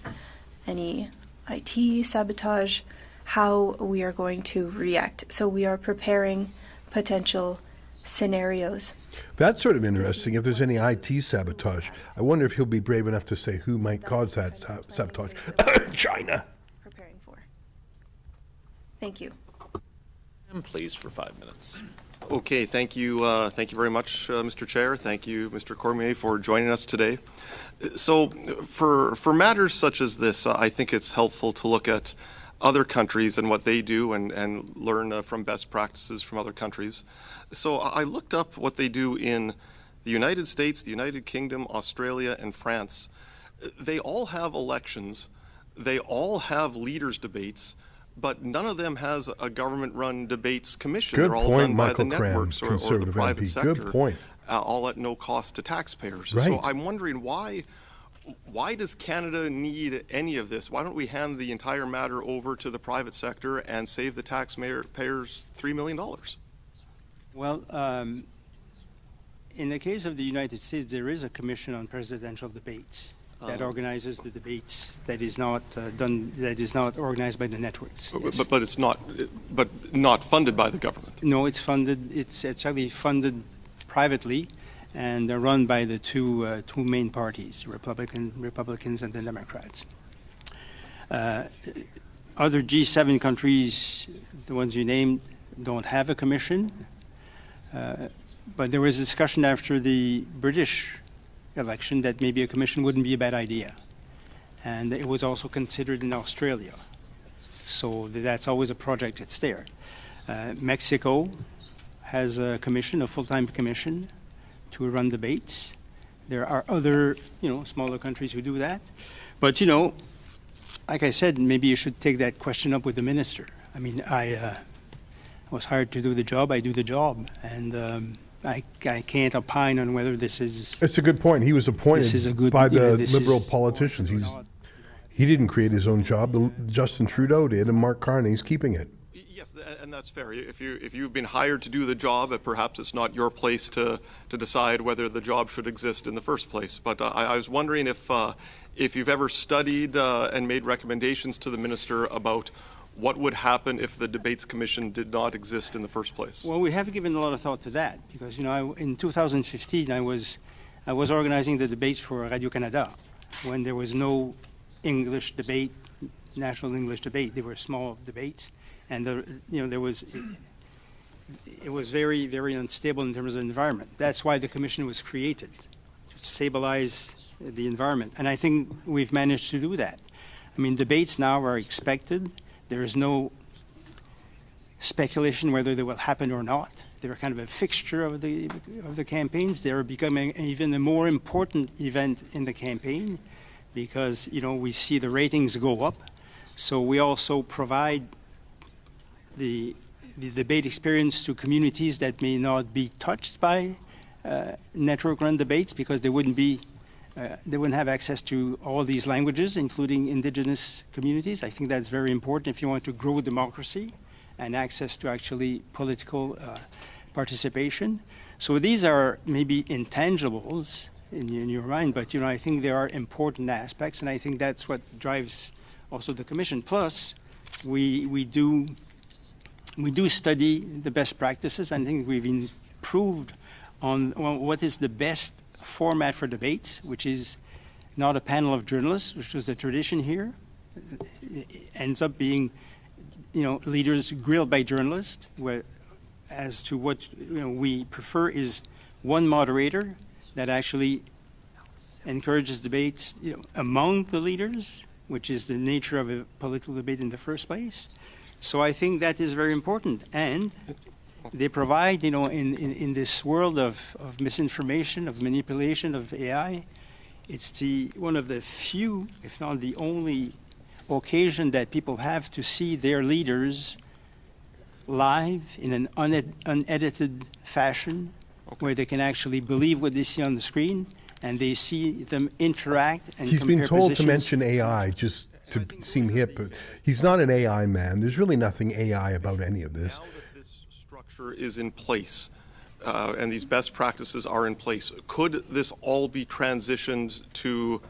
any IT sabotage, how we are going to react. So we are preparing potential scenarios. That's sort of interesting. If there's any IT sabotage, I wonder if he'll be brave enough to say who might cause that sabotage. China. Preparing for. Thank you. And please, for 5 minutes. Okay, thank you very much, Mr. Chair. Thank you, Mr. Cormier, for joining us today. So, for matters such as this, I think it's helpful to look at other countries and what they do and learn from best practices from other countries. So I looked up what they do in the United States, the United Kingdom, Australia, and France. They all have elections. They all have leaders' debates. But none of them has a government-run debates commission. Good They're all point, done Michael by the Cram, networks or the Conservative private MP. sector. Good point. All at no cost to taxpayers. Right. So I'm wondering why does Canada need any of this? Why don't we hand the entire matter over to the private sector and save the taxpayers $3 million? Well, in the case of the United States, there is a commission on presidential debates that organizes the debates. That is not that is not organized by the networks. Yes. But it's not. But not funded by the government. No, it's funded. It's actually funded privately, and they're run by the two main parties, Republicans and the Democrats. Other G7 countries, the ones you named, don't have a commission. But there was a discussion after the British election that maybe a commission wouldn't be a bad idea. And it was also considered in Australia. So that's always a project that's there. Mexico has a commission, a full-time commission, to run debates. There are other, smaller countries who do that. But, like I said, maybe you should take that question up with the minister. I mean, I was hired to do the job. I do the job. And I can't opine on whether this is... It's a good point. He was appointed by the Liberal politicians. He didn't create his own job. Justin Trudeau did, and Mark Carney's keeping it. Yes, and that's fair. If you've been hired to do the job, perhaps it's not your place to decide whether the job should exist in the first place. But I was wondering if you've ever studied and made recommendations to the minister about what would happen if the Debates Commission did not exist in the first place? Well, we have given a lot of thought to that because, in 2015, I was organizing the debates for Radio-Canada when there was no English debate, national English debate. They were small debates, and it was very, very unstable in terms of the environment. That's why the commission was created, to stabilize the environment, and I think we've managed to do that. I mean, debates now are expected. There is no speculation whether they will happen or not. They're kind of a fixture of the campaigns. They're becoming even a more important event in the campaign because, we see the ratings go up. So we also provide the debate experience to communities that may not be touched by network-run debates because they wouldn't have access to all these languages, including indigenous communities. I think that's very important if you want to grow democracy and access to actually political participation. So these are maybe intangibles in your mind, but I think there are important aspects, and I think that's what drives also the Commission. Plus, we do study the best practices. I think we've improved on what is the best format for debates, which is not a panel of journalists, which was the tradition here. It ends up being, leaders grilled by journalists. As to what we prefer is one moderator that actually encourages debates, among the leaders, which is the nature of a political debate in the first place. So I think that is very important, and they provide, in this world of misinformation, of manipulation, of AI, it's one of the few, if not the only, occasion that people have to see their leaders live in an unedited fashion, where they can actually believe what they see on the screen, and they see them interact and He's compare been told positions. to mention AI just to seem hip, but he's not an AI man. There's really nothing AI about any of this. Now that this structure is in place and these best practices are in place, could this all be transitioned to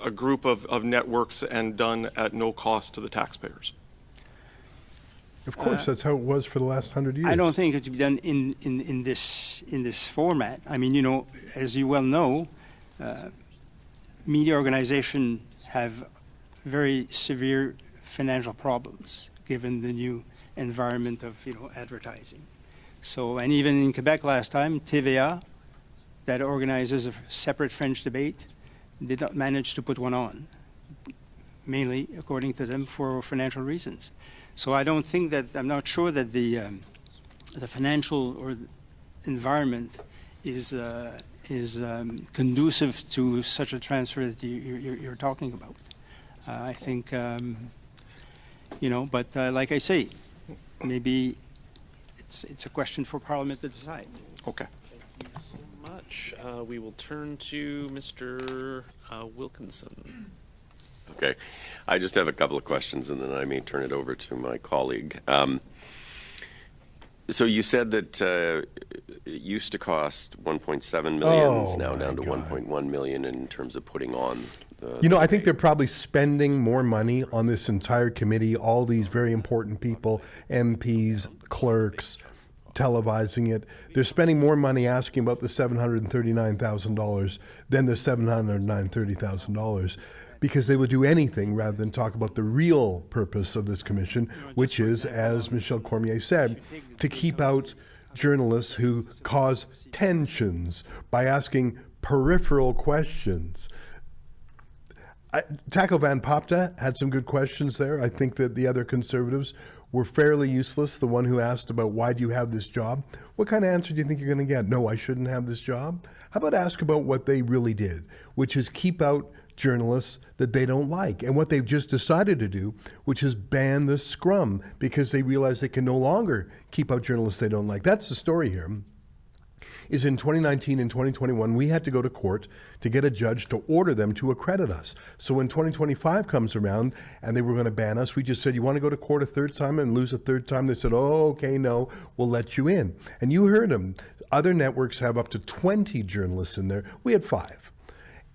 a group of networks and done at no cost to the taxpayers? Of course, that's how it was for the last 100 years. I don't think it should be done in this format. I mean, as you well know, media organizations have very severe financial problems given the new environment of advertising. So, and even in Quebec last time, TVA, that organizes a separate French debate, did not manage to put one on, mainly, according to them, for financial reasons. So I don't think that, I'm not sure that the financial or environment is conducive to such a transfer that you're talking about. I think, but like I say, maybe it's a question for Parliament to decide. Okay. Thank you so much. We will turn to Mr. Wilkinson. Okay. I just have a couple of questions, and then I may turn it over to my colleague. So you said that it used to cost 1.7 million, it's now down to 1.1 million in terms of putting on the I think they're probably spending more money on this entire committee, all these very important people, MPs, clerks, televising it. They're spending more money asking about the $739,000 than the $730,000. Because they would do anything rather than talk about the real purpose of this commission, which is, as Michel Cormier said, to keep out journalists who cause tensions by asking peripheral questions. Taco Van Popta had some good questions there. I think that the other conservatives were fairly useless. The one who asked about why do you have this job? What kind of answer do you think you're going to get? No, I shouldn't have this job. How about ask about what they really did, which is keep out journalists that they don't like, and what they've just decided to do, which is ban the scrum because they realize they can no longer keep out journalists they don't like. That's the story here. Is in 2019 and 2021, we had to go to court to get a judge to order them to accredit us. So when 2025 comes around and they were going to ban us, we just said, you want to go to court a third time and lose a third time? They said, oh, okay, no, we'll let you in. And you heard them. Other networks have up to 20 journalists in there. We had 5.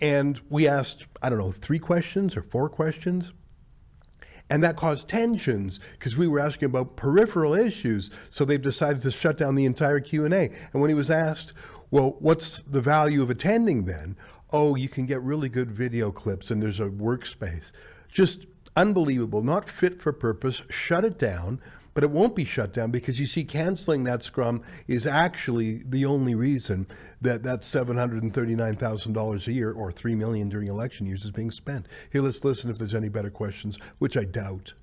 And we asked, 3 questions or 4 questions. And that caused tensions because we were asking about peripheral issues. So they've decided to shut down the entire Q&A. And when he was asked, well, what's the value of attending then? Oh, you can get really good video clips and there's a workspace. Just unbelievable, not fit for purpose, shut it down. But it won't be shut down because you see canceling that scrum is actually the only reason that $739,000 a year or $3 million during election years is being spent. Here, let's listen if there's any better questions, which I doubt.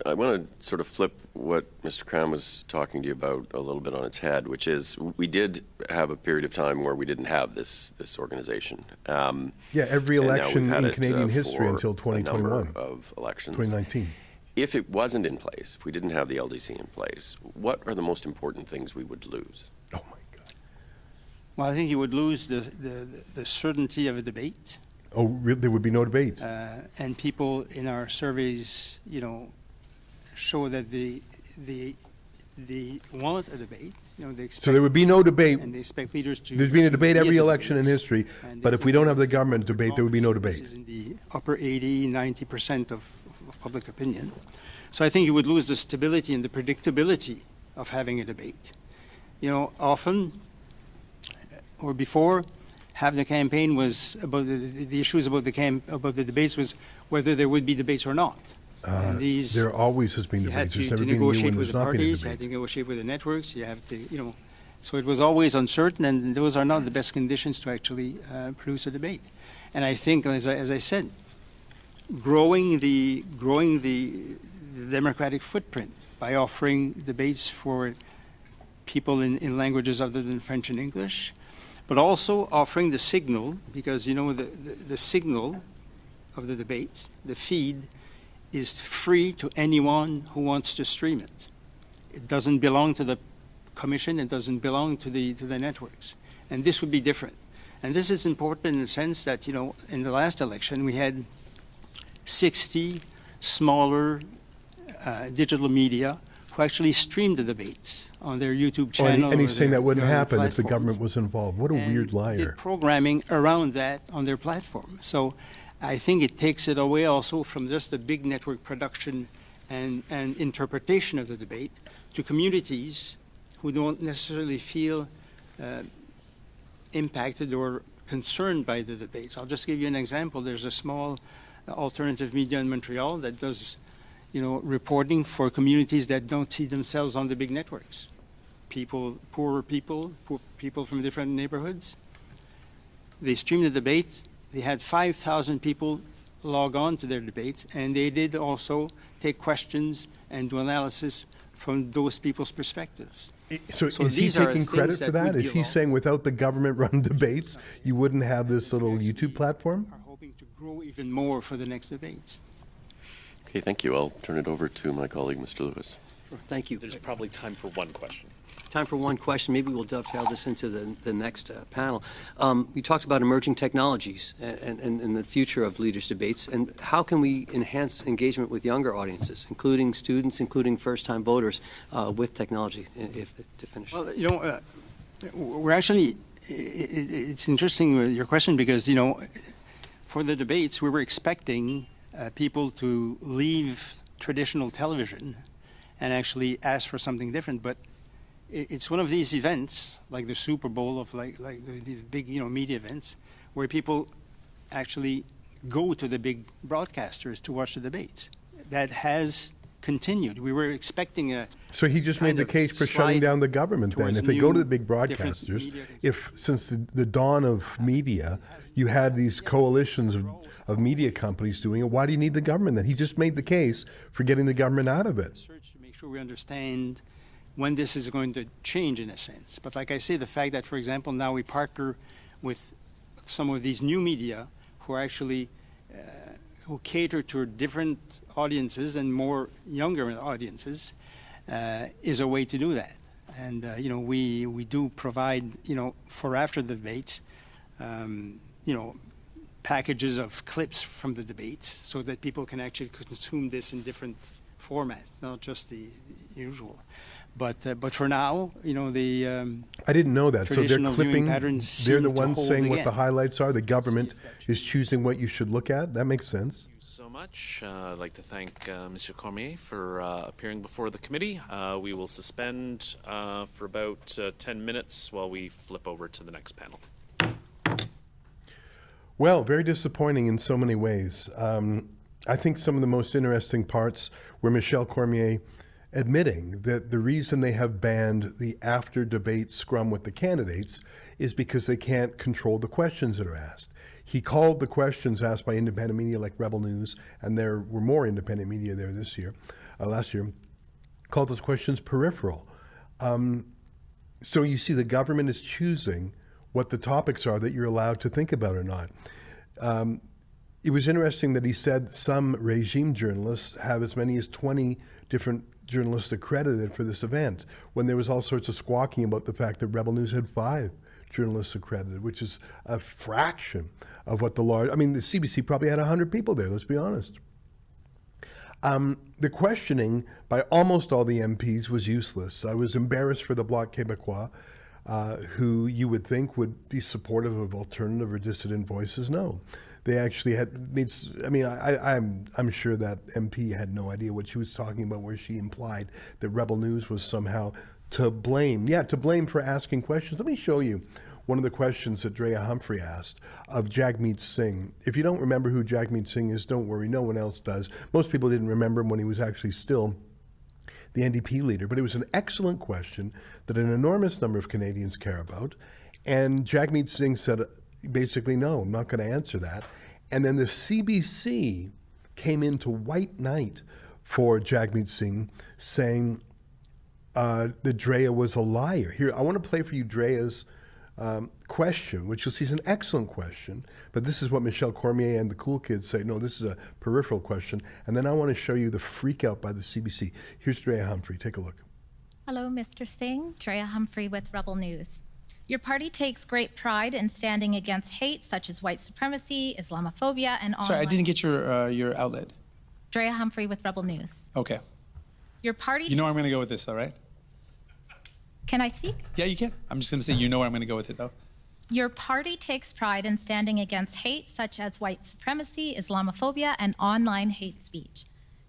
I want to sort of flip what Mr. Cram was talking to you about a little bit on its head, which is we did have a period of time where we didn't have this organization. Yeah, every and now election we've had in it, Canadian history for until a 2021. number of elections. 2019. If it wasn't in place, if we didn't have the LDC in place, what are the most important things we would lose? Oh my God. Well, I think you would lose the certainty of a debate. Oh, there would be no debate. And people in our surveys, show that they want a debate. They expect, So there would be no debate. and they expect leaders to. There's been a debate be at every the election in debates. history, And but they if we don't have the put government debate, there would be no debate. This is in the upper 80, 90% of public opinion. So I think you would lose the stability and the predictability of having a debate. Often, or before, half the campaign was about the issues about the debates was whether there would be debates or not. And these, There always has been you had debates. There's to never been a year negotiate when with there's the not been a parties, you had debate. to negotiate with the networks, you have to, so it was always uncertain, and those are not the best conditions to actually produce a debate. And I think, as I said, growing the democratic footprint by offering debates for people in languages other than French and English, but also offering the signal, because the signal of the debates, the feed, is free to anyone who wants to stream it. It doesn't belong to the commission, it doesn't belong to the networks. And this would be different. And this is important in the sense that, in the last election, we had 60 smaller digital media who actually streamed the debates on their YouTube channel. And he's saying that wouldn't their happen if the platforms, government was involved. What a and weird liar. did programming around that on their platform. So I think it takes it away also from just the big network production and interpretation of the debate to communities who don't necessarily feel impacted or concerned by the debates. I'll just give you an example. There's a small alternative media in Montreal that does, reporting for communities that don't see themselves on the big networks. Poor people from different neighborhoods. They stream the debates. They had 5,000 people log on to their debates, and they did also take questions and do analysis from those people's perspectives. So is he these are taking things credit for that? would Is he belong. saying without the government-run debates, you wouldn't have this little YouTube platform? Are hoping to grow even more for the next debates. Okay, thank you. I'll turn it over to my colleague, Mr. Lewis. Thank you. There's probably time for one question. Time for one question. Maybe we'll dovetail this into the next panel. You talked about emerging technologies and the future of leaders' debates, and how can we enhance engagement with younger audiences, including students, including first-time voters, with technology, to finish? Well, we're actually, it's interesting your question because, for the debates, we were expecting people to leave traditional television and actually ask for something different, but it's one of these events, like the Super Bowl, of like the big media events, where people actually go to the big broadcasters to watch the debates. That has continued. We were expecting a. So he just made the case for shutting down the government then. towards If they go to new, the big different broadcasters, media since the dawn of media, you had these coalitions of media companies doing it, why do you need the government then? He just made the case for getting the government out of it. Research to make sure we understand when this is going to change in a sense. But like I say, the fact that, for example, now we partner with some of these new media who are actually who cater to different audiences and more younger audiences is a way to do that. And we do provide for after the debates packages of clips from the debates so that people can actually consume this in different formats, not just the usual. But for now, the I didn't know that. So they're traditional viewing clipping, patterns they're the seem to ones hold saying what again. the highlights are. The government is choosing what you should look at. That makes sense. Thank you so much. I'd like to thank Mr. Cormier for appearing before the committee. We will suspend for about 10 minutes while we flip over to the next panel. Well, very disappointing in so many ways. I think some of the most interesting parts were Michel Cormier admitting that the reason they have banned the after-debate scrum with the candidates is because they can't control the questions that are asked. He called the questions asked by independent media like Rebel News, and there were more independent media there last year, called those questions peripheral. So you see, the government is choosing what the topics are that you're allowed to think about or not. It was interesting that he said some regime journalists have as many as 20 different journalists accredited for this event, when there was all sorts of squawking about the fact that Rebel News had 5 journalists accredited, which is a fraction of what the large, I mean, the CBC probably had 100 people there, let's be honest. The questioning by almost all the MPs was useless. I was embarrassed for the Bloc Québécois, who you would think would be supportive of alternative or dissident voices. No. They actually had needs. I mean, I'm sure that MP had no idea what she was talking about, where she implied that Rebel News was somehow to blame. Yeah, to blame for asking questions. Let me show you one of the questions that Drea Humphrey asked of Jagmeet Singh. If you don't remember who Jagmeet Singh is, don't worry, no one else does. Most people didn't remember him when he was actually still the NDP leader, but it was an excellent question that an enormous number of Canadians care about. And Jagmeet Singh said, basically, no, I'm not going to answer that. And then the CBC came into white knight for Jagmeet Singh, saying that Drea was a liar. Here, I want to play for you Drea's question, which you'll see is an excellent question, but this is what Michelle Cormier and the cool kids say. No, this is a peripheral question. And then I want to show you the freak out by the CBC. Here's Drea Humphrey. Take a look. Hello, Mr. Singh. Drea Humphrey with Rebel News. Your party takes great pride in standing against hate such as white supremacy, Islamophobia, and online... Sorry, I didn't get your outlet. Drea Humphrey with Rebel News. Okay. Your party... You know where I'm going to go with this, though, right? Can I speak? Yeah, you can. I'm just going to say you know where I'm going to go with it, though. Your party takes pride in standing against hate such as white supremacy, Islamophobia, and online hate speech.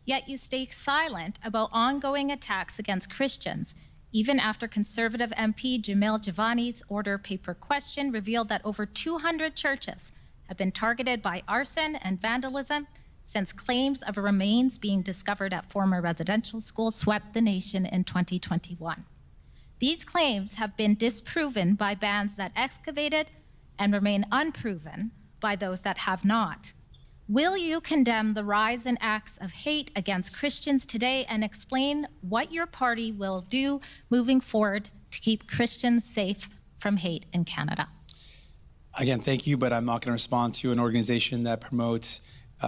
Yet you stay silent about ongoing attacks against Christians, even after Conservative MP Jamil Javani's order paper question revealed that over 200 churches have been targeted by arson and vandalism since claims of remains being discovered at former residential schools swept the nation in 2021. These claims have been disproven by bands that excavated and remain unproven by those that have not. Will you condemn the rise in acts of hate against Christians today and explain what your party will do moving forward to keep Christians safe from hate in Canada? Again, thank you, but I'm not going to respond to an organization that promotes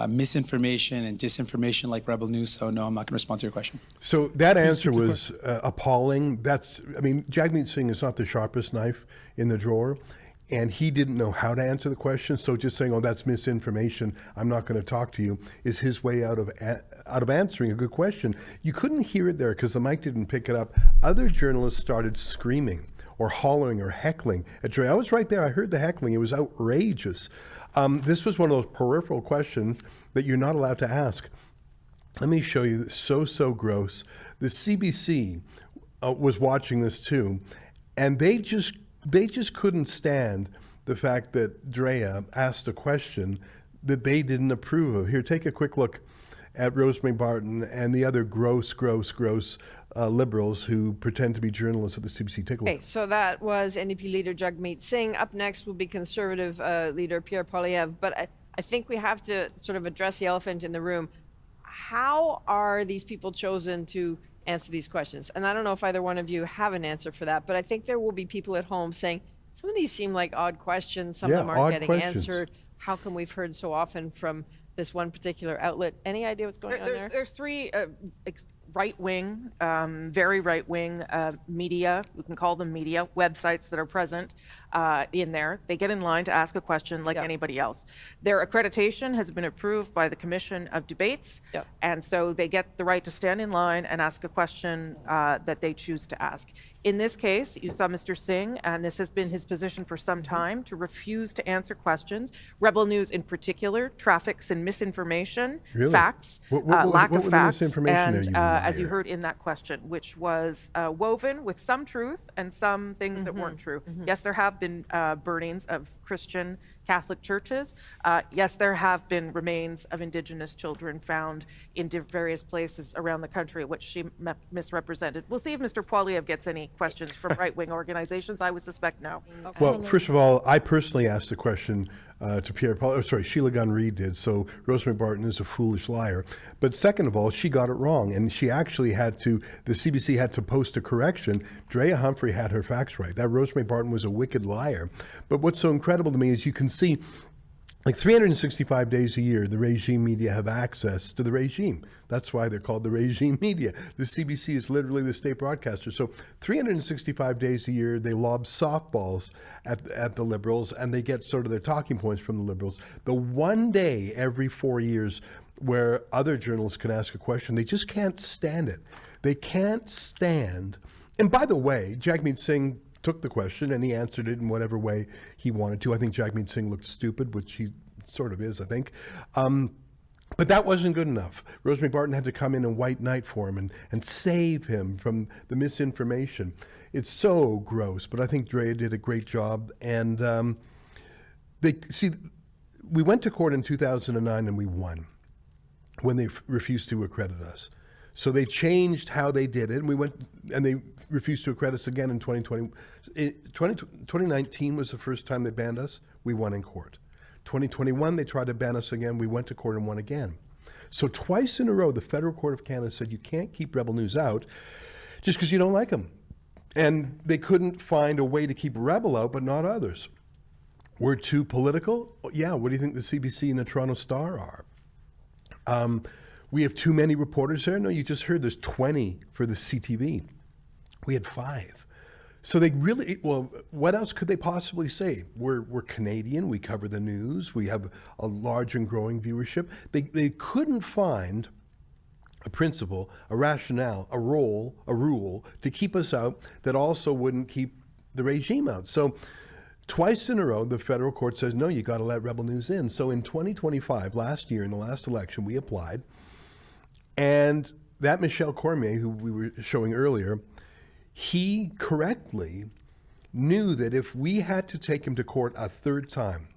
misinformation and disinformation like Rebel News, so no, I'm not going to respond to your question. So that answer was appalling. I mean, Jagmeet Singh is not the sharpest knife in the drawer, and he didn't know how to answer the question, so just saying, oh, that's misinformation, I'm not going to talk to you, is his way out of answering a good question. You couldn't hear it there because the mic didn't pick it up. Other journalists started screaming or hollering or heckling at Dre. I was right there. I heard the heckling. It was outrageous. This was one of those peripheral questions that you're not allowed to ask. Let me show you. So gross. The CBC was watching this too, and they just couldn't stand the fact that Drea asked a question that they didn't approve of. Here, take a quick look at Rosemary Barton and the other gross liberals who pretend to be journalists at the CBC. Take a look. Okay, so that was NDP leader Jagmeet Singh. Up next will be Conservative leader Pierre Poilievre. But I think we have to sort of address the elephant in the room. How are these people chosen to answer these questions? And I don't know if either one of you have an answer for that, but I think there will be people at home saying, some of these seem like odd questions, some of them aren't getting answered. How come we've heard so often from this one particular outlet? Any idea what's going on there? There's 3 right-wing, very right-wing media, we can call them media, websites that are present in there. They get in line to ask a question like anybody else. Their accreditation has been approved by the Commission of Debates, and so they get the right to stand in line and ask a question that they choose to ask. In this case, you saw Mr. Singh, and this has been his position for some time, to refuse to answer questions. Rebel News in particular traffics in misinformation, facts, lack of facts, and as you heard in that question, which was woven with some truth and some things that weren't true. Yes, there have been burnings of Christian Catholic churches. Yes, there have been remains of Indigenous children found in various places around the country, which she misrepresented. We'll see if Mr. Poilievre gets any questions from right-wing organizations. I would suspect no. Well, first of all, I personally asked a question to Pierre Paul, Sheila Gunn Reid did. So Rosemary Barton is a foolish liar. But second of all, she got it wrong, and she actually the CBC had to post a correction. Drea Humphrey had her facts right. That Rosemary Barton was a wicked liar. But what's so incredible to me is you can see, like 365 days a year, the regime media have access to the regime. That's why they're called the regime media. The CBC is literally the state broadcaster. So 365 days a year, they lob softballs at the Liberals, and they get sort of their talking points from the Liberals. The one day every 4 years where other journalists can ask a question, they just can't stand it. They can't stand. And by the way, Jagmeet Singh took the question and he answered it in whatever way he wanted to. I think Jagmeet Singh looked stupid, which he sort of is, I think. But that wasn't good enough. Rosemary Barton had to come in and white knight for him and save him from the misinformation. It's so gross, but I think Drea did a great job. And we went to court in 2009 and we won when they refused to accredit us. So they changed how they did it, and they refused to accredit us again in 2020. 2019 was the first time they banned us. We won in court. 2021, they tried to ban us again. We went to court and won again. So twice in a row, the Federal Court of Canada said you can't keep Rebel News out just because you don't like them. And they couldn't find a way to keep Rebel out, but not others. We're too political? Yeah, what do you think the CBC and the Toronto Star are? We have too many reporters there? No, you just heard there's 20 for the CTV. We had 5. So they really, well, what else could they possibly say? We're Canadian, we cover the news, we have a large and growing viewership. They couldn't find a principle, a rationale, a rule to keep us out that also wouldn't keep the regime out. So twice in a row, the federal court says, no, you got to let Rebel News in. So in 2025, last year, in the last election, we applied. And that Michel Cormier, who we were showing earlier, he correctly knew that if we had to take him to court a third time,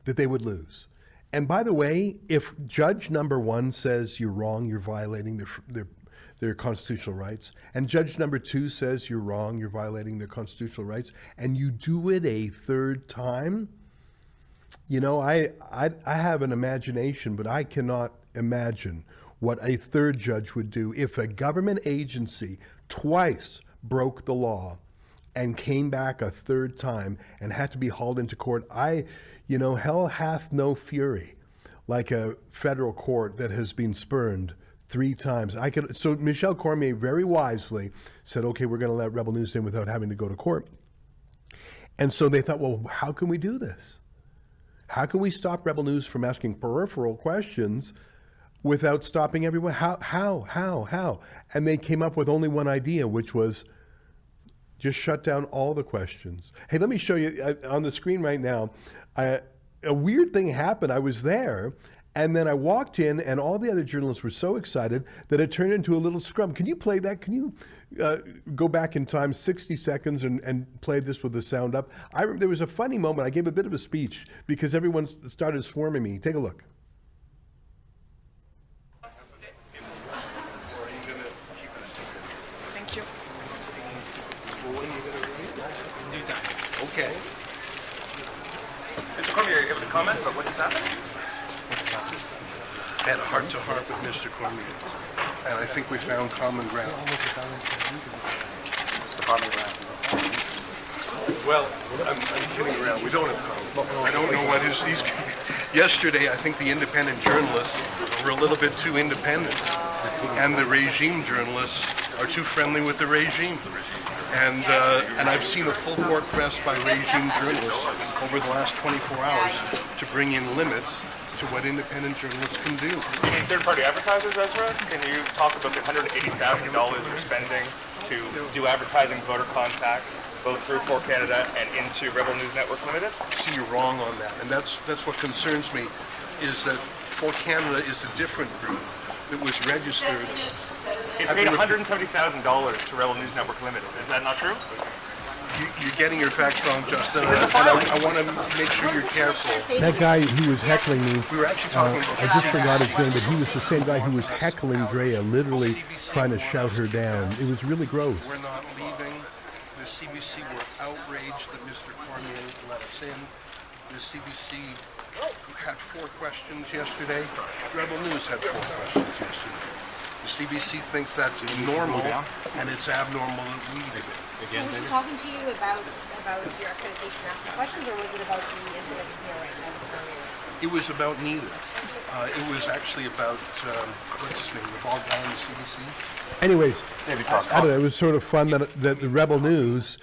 that they would lose. And by the way, if judge number 1 says you're wrong, you're violating their constitutional rights, and judge number 2 says you're wrong, you're violating their constitutional rights, and you do it a third time, you know, I have an imagination, but I cannot imagine what a third judge would do if a government agency twice broke the law and came back a third time and had to be hauled into court. Hell hath no fury like a federal court that has been spurned 3 times. So Michel Cormier very wisely said, okay, we're going to let Rebel News in without having to go to court. And so they thought, well, how can we do this? How can we stop Rebel News from asking peripheral questions without stopping everyone? How? And they came up with only one idea, which was just shut down all the questions. Hey, let me show you on the screen right now. A weird thing happened. I was there, and then I walked in, and all the other journalists were so excited that it turned into a little scrum. Can you play that? Can you go back in time 60 seconds and play this with the sound up? There was a funny moment. I gave a bit of a speech because everyone started swarming me. Take a look. Okay. Mr. Cormier, are you able to comment about what just happened? I had a heart-to-heart with Mr. Cormier, and I think we found common ground. What's the common ground? Well, I'm kidding around. We don't have common. I don't know what his... Yesterday, I think the independent journalists were a little bit too independent, and the regime journalists are too friendly with the regime. And I've seen a full court press by regime journalists over the last 24 hours to bring in limits to what independent journalists can do. You mean third-party advertisers, Ezra? Can you talk about the $180,000 we're spending to do advertising voter contact, both through For Canada and into Rebel News Network Limited? See, you're wrong on that, and that's what concerns me, is that For Canada is a different group that was registered. It paid $170,000 to Rebel News Network Limited. Is that not true? You're getting your facts wrong, Justin, and I want to make sure you're careful. That guy who was heckling me, we were actually talking about I just forgot his name, but he was the same guy who was heckling Drea, literally trying to shout her down. It was really gross. We're not leaving. The CBC were outraged that Mr. Cormier let us in. The CBC had 4 questions yesterday. Rebel News had 4 questions yesterday. The CBC thinks that's normal, and it's abnormal that we do it. So was he talking to you about your accreditation asking questions, or was it about the incident here right now? It was about neither. It was actually about, what's his name, the bald guy in the CBC? Anyways, I don't know, it was sort of fun that the Rebel News,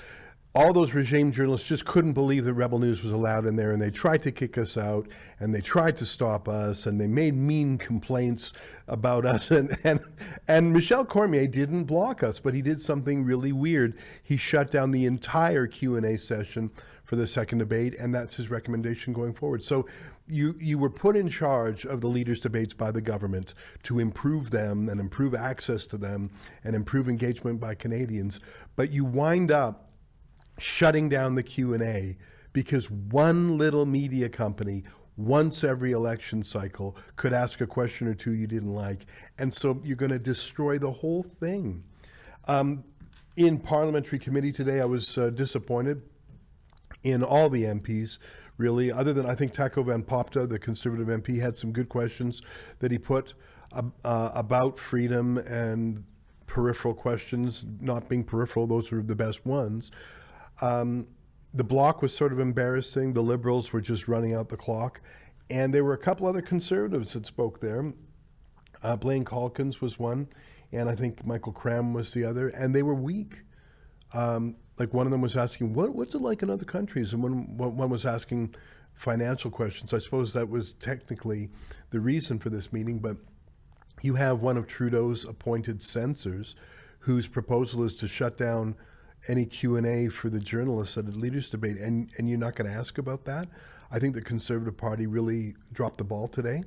all those regime journalists just couldn't believe that Rebel News was allowed in there, and they tried to kick us out, and they tried to stop us, and they made mean complaints about us, and Michel Cormier didn't block us, but he did something really weird. He shut down the entire Q&A session for the second debate, and that's his recommendation going forward. So you were put in charge of the leaders' debates by the government to improve them and improve access to them and improve engagement by Canadians, but you wind up shutting down the Q&A because one little media company once every election cycle could ask a question or two you didn't like, and so you're going to destroy the whole thing. In parliamentary committee today, I was disappointed in all the MPs, really, other than I think Taco Van Popta, the Conservative MP, had some good questions that he put about freedom and peripheral questions. Not being peripheral, those are the best ones. The Bloc was sort of embarrassing. The Liberals were just running out the clock. And there were a couple other Conservatives that spoke there. Blaine Calkins was one, and I think Michael Cram was the other, and they were weak. Like one of them was asking, what's it like in other countries? And one was asking financial questions. I suppose that was technically the reason for this meeting, but you have one of Trudeau's appointed censors whose proposal is to shut down any Q&A for the journalists at a leaders' debate, and you're not going to ask about that? I think the Conservative Party really dropped the ball today.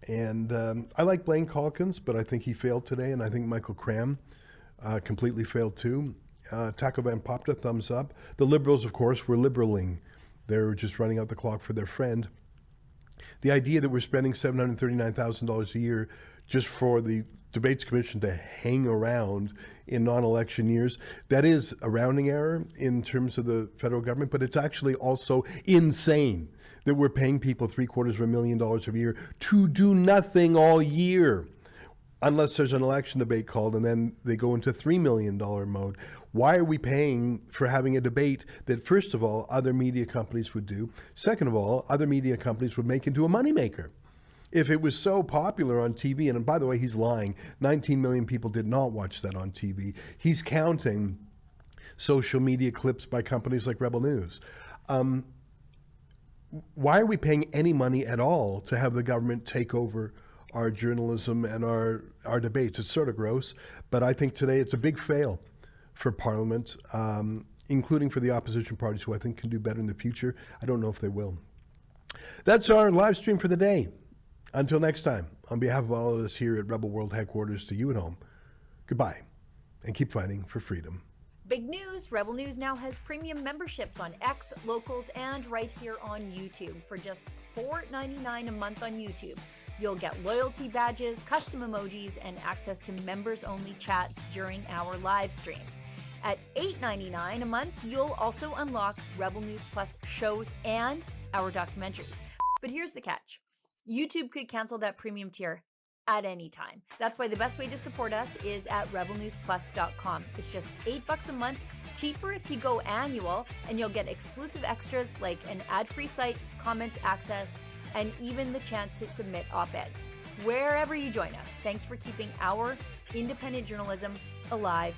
And I like Blaine Calkins, but I think he failed today, and I think Michael Cram completely failed too. Taco Van Popta, thumbs up. The Liberals, of course, were liberaling. They were just running out the clock for their friend. The idea that we're spending $739,000 a year just for the Debates Commission to hang around in non-election years, that is a rounding error in terms of the federal government, but it's actually also insane that we're paying people $750,000 a year to do nothing all year, unless there's an election debate called and then they go into $3 million mode. Why are we paying for having a debate that, first of all, other media companies would do? Second of all, other media companies would make into a moneymaker. If it was so popular on TV, and by the way, he's lying, 19 million people did not watch that on TV. He's counting social media clips by companies like Rebel News. Why are we paying any money at all to have the government take over our journalism and our debates? It's sort of gross, but I think today it's a big fail for Parliament, including for the opposition parties, who I think can do better in the future. I don't know if they will. That's our live stream for the day. Until next time, on behalf of all of us here at Rebel World Headquarters to you at home, goodbye, and keep fighting for freedom. Big news, Rebel News now has premium memberships on X, Locals, and right here on YouTube. For just $4.99 a month on YouTube, you'll get loyalty badges, custom emojis, and access to members-only chats during our live streams. At $8.99 a month, you'll also unlock Rebel News Plus shows and our documentaries. But here's the catch. YouTube could cancel that premium tier at any time. That's why the best way to support us is at rebelnewsplus.com. It's just $8 a month, cheaper if you go annual, and you'll get exclusive extras like an ad-free site, comments access, and even the chance to submit op-eds. Wherever you join us, thanks for keeping our independent journalism alive